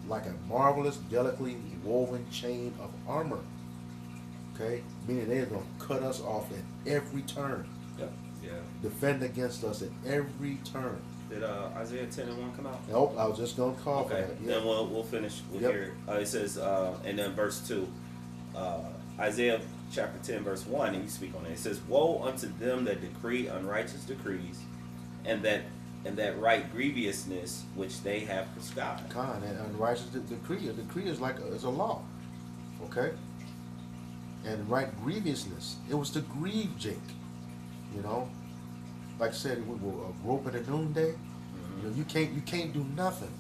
like a marvelous, delicately woven chain of armor. Okay, meaning they're gonna cut us off at every turn. Yep. Yeah. Defend against us at every turn. Did Isaiah 10:1 come out? Nope, I was just gonna call for Okay, that. Yeah. then we'll finish. We'll Yep. hear it. It says, and then verse 2, Isaiah chapter 10, verse 1, and you speak on it. It says, "Woe unto them that decree unrighteous decrees, and that write grievousness which they have prescribed." Con and unrighteous decree. A decree is like is a law. Okay. And right grievousness. It was to grieve Jake. You know, like I said, we were groping at noonday. You know, you can't do nothing.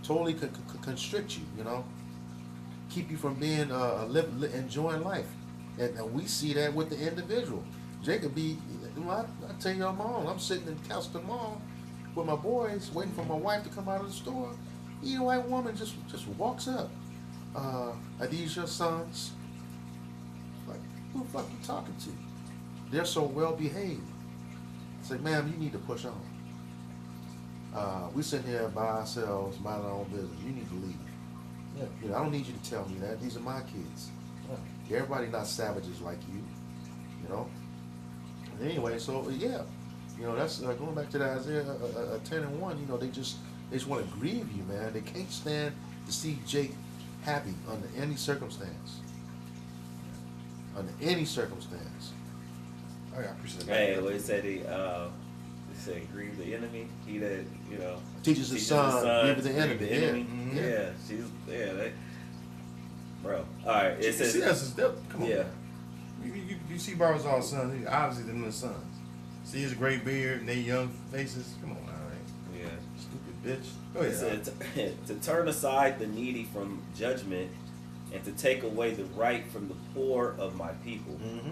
Totally constrict you. You know, keep you from being enjoying life. And we see that with the individual. Jacob be, I tell you, I'm sitting in Calston Mall with my boys, waiting for my wife to come out of the store. You know, white woman just walks up. Are these your sons? Like, who the fuck you talking to? They're so well behaved. I say, ma'am, you need to push on. We sitting here by ourselves, minding our own business. You need to leave. Yeah. You know, I don't need you to tell me that. These are my kids. Yeah. Everybody not savages like you. You know. Anyway, so yeah, you know, that's going back to the Isaiah 10:1. You know, they just want to grieve you, man. They can't stand to see Jake happy under any circumstance. Under any circumstance. Oh, yeah, I appreciate that. Hey, what he said, he said, "Grieve the enemy." He that Teaches his son, grieve the enemy. The enemy. Mhm. Yeah, she's they, bro. All right, it You says, see, that's a step. Come on. yeah. You see Barzal's son. He obviously them his sons. See his gray beard and they young faces. Come on, all right. Yeah. Stupid bitch. Go It ahead. said, to turn aside the needy from judgment, and to take away the right from the poor of my people, Mm-hmm.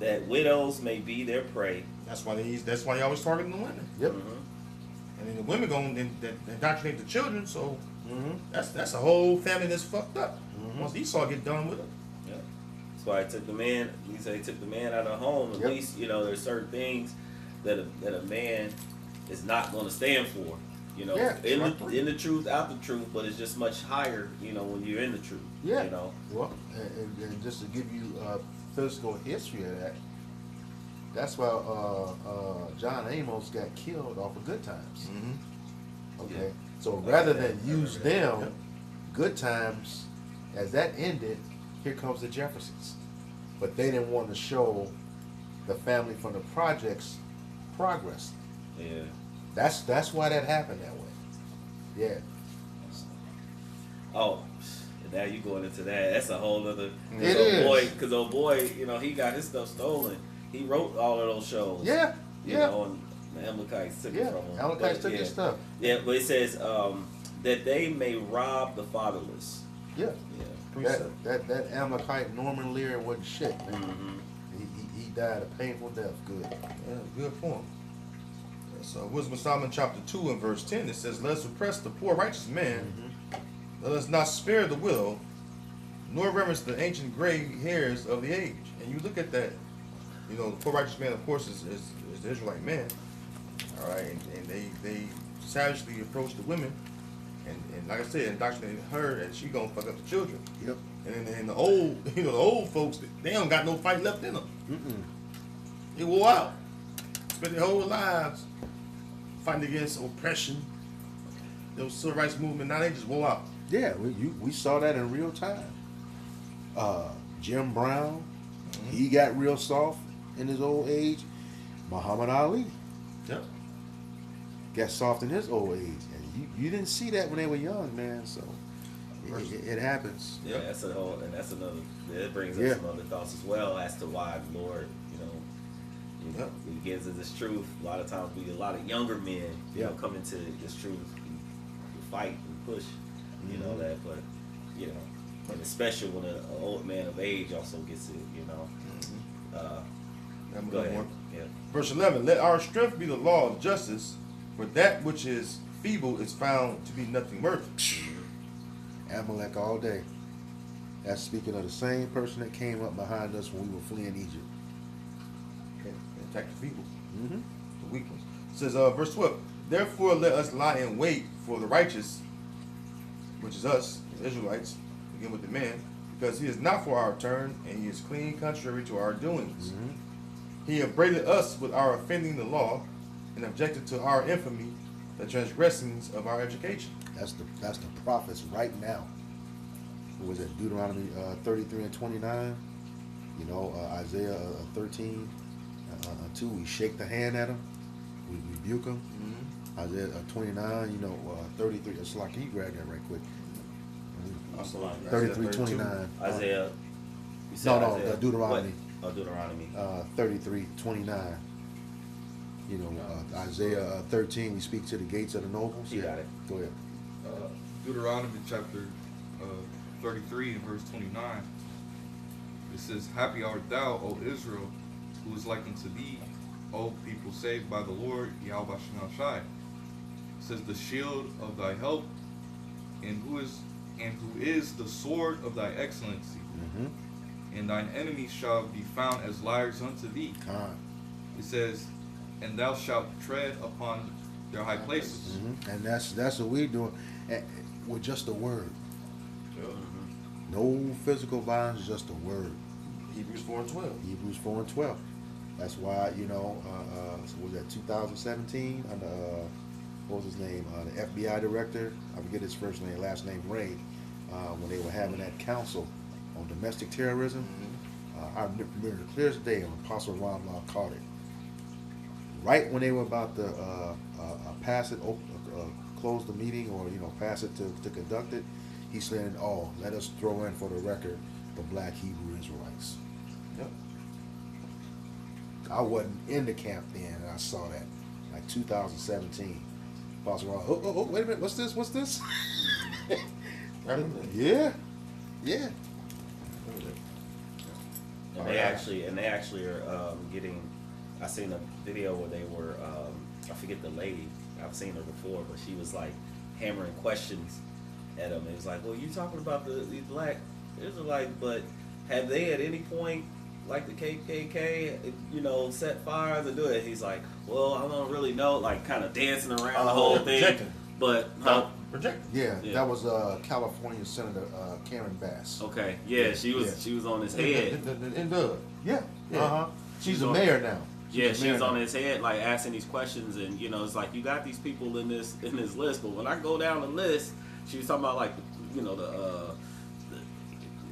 that widows may be their prey. That's why he always targeting the women. Yep. Mhm. And then the women going to indoctrinate the children. So Mm-hmm. that's a whole family that's fucked up. Mhm. Once Esau get done with it. Yeah. That's why I took the man. He said he took the man out of the home. At Yep. least there's certain things that a man is not going to stand for. Yeah, in the truth, out the truth, but it's just much higher. When you're in the truth. Yeah. Well, and just to give you physical history of that, that's why John Amos got killed off of Good Times. Mm-hmm. Okay, Yeah. so rather than I use remember that. them, Yep. Good Times, as that ended, here comes the Jeffersons. But they didn't want to show the family from the projects progress. Yeah. That's why that happened that way. Yeah. Oh, now you going into that? That's a whole other. It is. Because old boy, he got his stuff stolen. He wrote all of those shows. Yeah. Yeah. And the Amalekites took Yeah. it from him. Amalekites But, took yeah. his stuff. Yeah, but it says that they may rob the fatherless. Yeah. Yeah. That Amalekite Norman Lear wasn't shit, man. Mm-hmm. He died a painful death. Good. Yeah, good point. So Wisdom of Solomon chapter 2 and verse 10, it says, "Let us oppress the poor righteous man, let us not spare the widow, nor reverence the ancient gray hairs of the age." And you look at that, the poor righteous man, of course, is the Israelite man. All right, and they savagely approach the women, and like I said, indoctrinated her, and she gonna fuck up the children. Yep. And the old, the old folks, they don't got no fight left in them. Mm-mm. They wore out. Spent their whole lives fighting against oppression. those civil rights movement, now they just wore out. Yeah, we saw that in real time. Jim Brown, he got real soft in his old age. Muhammad Ali Yep. got soft in his old age, and you didn't see that when they were young, man. So it happens. Yeah, that's a whole, and that's another. It brings Yeah. up some other thoughts as well as to why the Lord, Yep. He gives us this truth. A lot of times, a lot of younger men, come into this truth, and fight and push, that. But and especially when an old man of age also gets it, Go ahead. Yeah. Verse 11, let our strength be the law of justice, for that which is feeble is found to be nothing worth. Amalek all day. That's speaking of the same person that came up behind us when we were fleeing Egypt. Okay. Attack the feeble, Mm-hmm. the weak ones. It says, verse 12, therefore let us lie in wait for the righteous, which is us, the Israelites, again with the man, because he is not for our turn, and he is clean contrary to our doings. Mm-hmm. He upbraided us with our offending the law, and objected to our infamy, the transgressings of our education. That's the prophets right now. What was it? Deuteronomy 33 and 29. Isaiah 13 2. We shake the hand at them. We rebuke them. Mm-hmm. Isaiah 29. 33. It's like, can you grab that right quick? Also, 33 29. Isaiah. You said No, Isaiah. Deuteronomy. What? Oh, Deuteronomy. 33 29. Isaiah 13. We speak to the gates of the nobles. You got it. Go ahead. Deuteronomy chapter 33 and verse 29. It says, happy art thou, O Israel, who is like unto thee, O people saved by the Lord, Yahweh Shema Shai. It says, the shield of thy help, and who is the sword of thy excellency. Mm-hmm. And thine enemies shall be found as liars unto thee. It says, and thou shalt tread upon their high places. Mm-hmm. And that's what we're doing with just a word. No physical violence, just a word. Hebrews 4 and 12. Hebrews 4 and 12. That's why, was that 2017? Under, what was his name? The FBI director, I forget his first name, last name Ray, when they were having that council on domestic terrorism. I remember clear as day when Apostle Ron Law caught it. Right when they were about to pass it, close the meeting, or pass it to conduct it, he said, let us throw in for the record the black Hebrew Israelites. Yep. I wasn't in the camp then, and I saw that, like 2017. Apostle Ron, wait a minute, what's this? I remember that. Yeah. I remember that. And they actually are getting. I seen a video where they were. I forget the lady. I've seen her before, but she was like hammering questions at him. It was like, well, you talking about the black Israelites, but have they at any point, like the KKK, set fires and do it? He's like, well, I don't really know, like kind of dancing around the whole thing. Projecting. But Projecting. Yeah, Yeah. that was California Senator Karen Bass. okay, yeah, she was on his head. In Doug. Yeah. Yeah. She's a mayor now. Yeah, she was on it. his head, like asking these questions, and it's like you got these people in this list, but when I go down the list, she was talking about like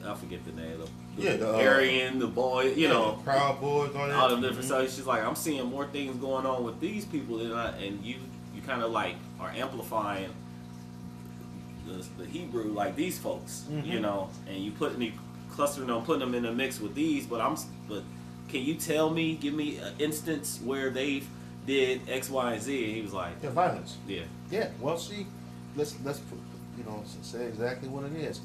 I forget the name, the Aryan, the boy, Proud Boys, all that. all the different stuff. She's like, I'm seeing more things going on with these people than and you kind of like are amplifying the Hebrew like these folks, and you clustering them, putting them in a mix with these, but can you tell me, give me an instance where they did X, Y, and Z? And he was like, Yeah, violence. yeah. Yeah. Well, see, let's say exactly what it is.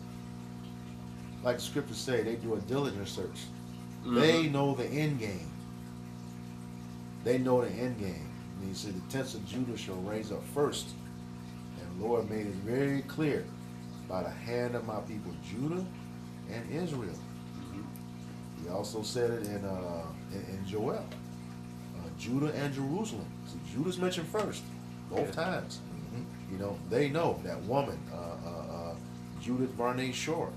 Like the scriptures say, they do a diligent search. Mhm. They know the end game. They know the end game. And he said, the tents of Judah shall raise up first. And the Lord made it very clear by the hand of my people, Judah and Israel. He also said it in Joel, Judah and Jerusalem. So Judah's mentioned first, both times. They know that woman, Judith Varney Shore,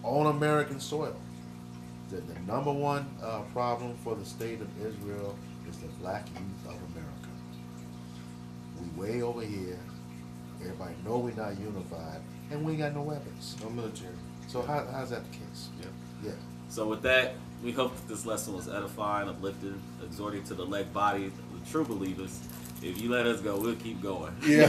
on American soil. The number one problem for the state of Israel is the black youth of America. We way over here. Everybody know we're not unified, and we ain't got no weapons. No military. So how's that the case? Yeah. Yeah. So with that, we hope that this lesson was edifying, uplifting, exhorting to the elect body, the true believers. If you let us go, we'll keep going. Yeah.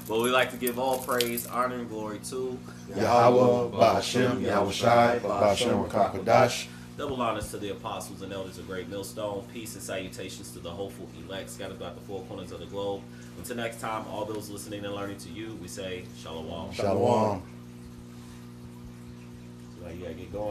But we like to give all praise, honor, and glory to Yahweh, Ba'ashem, Yahweh Shai, Ba'ashem, Rakakadash. double honors to the apostles and elders of Great Millstone. Peace and salutations to the hopeful elect scattered throughout the four corners of the globe. Until next time, all those listening and learning to you, we say Shalom. Shalom. So now you gotta get going.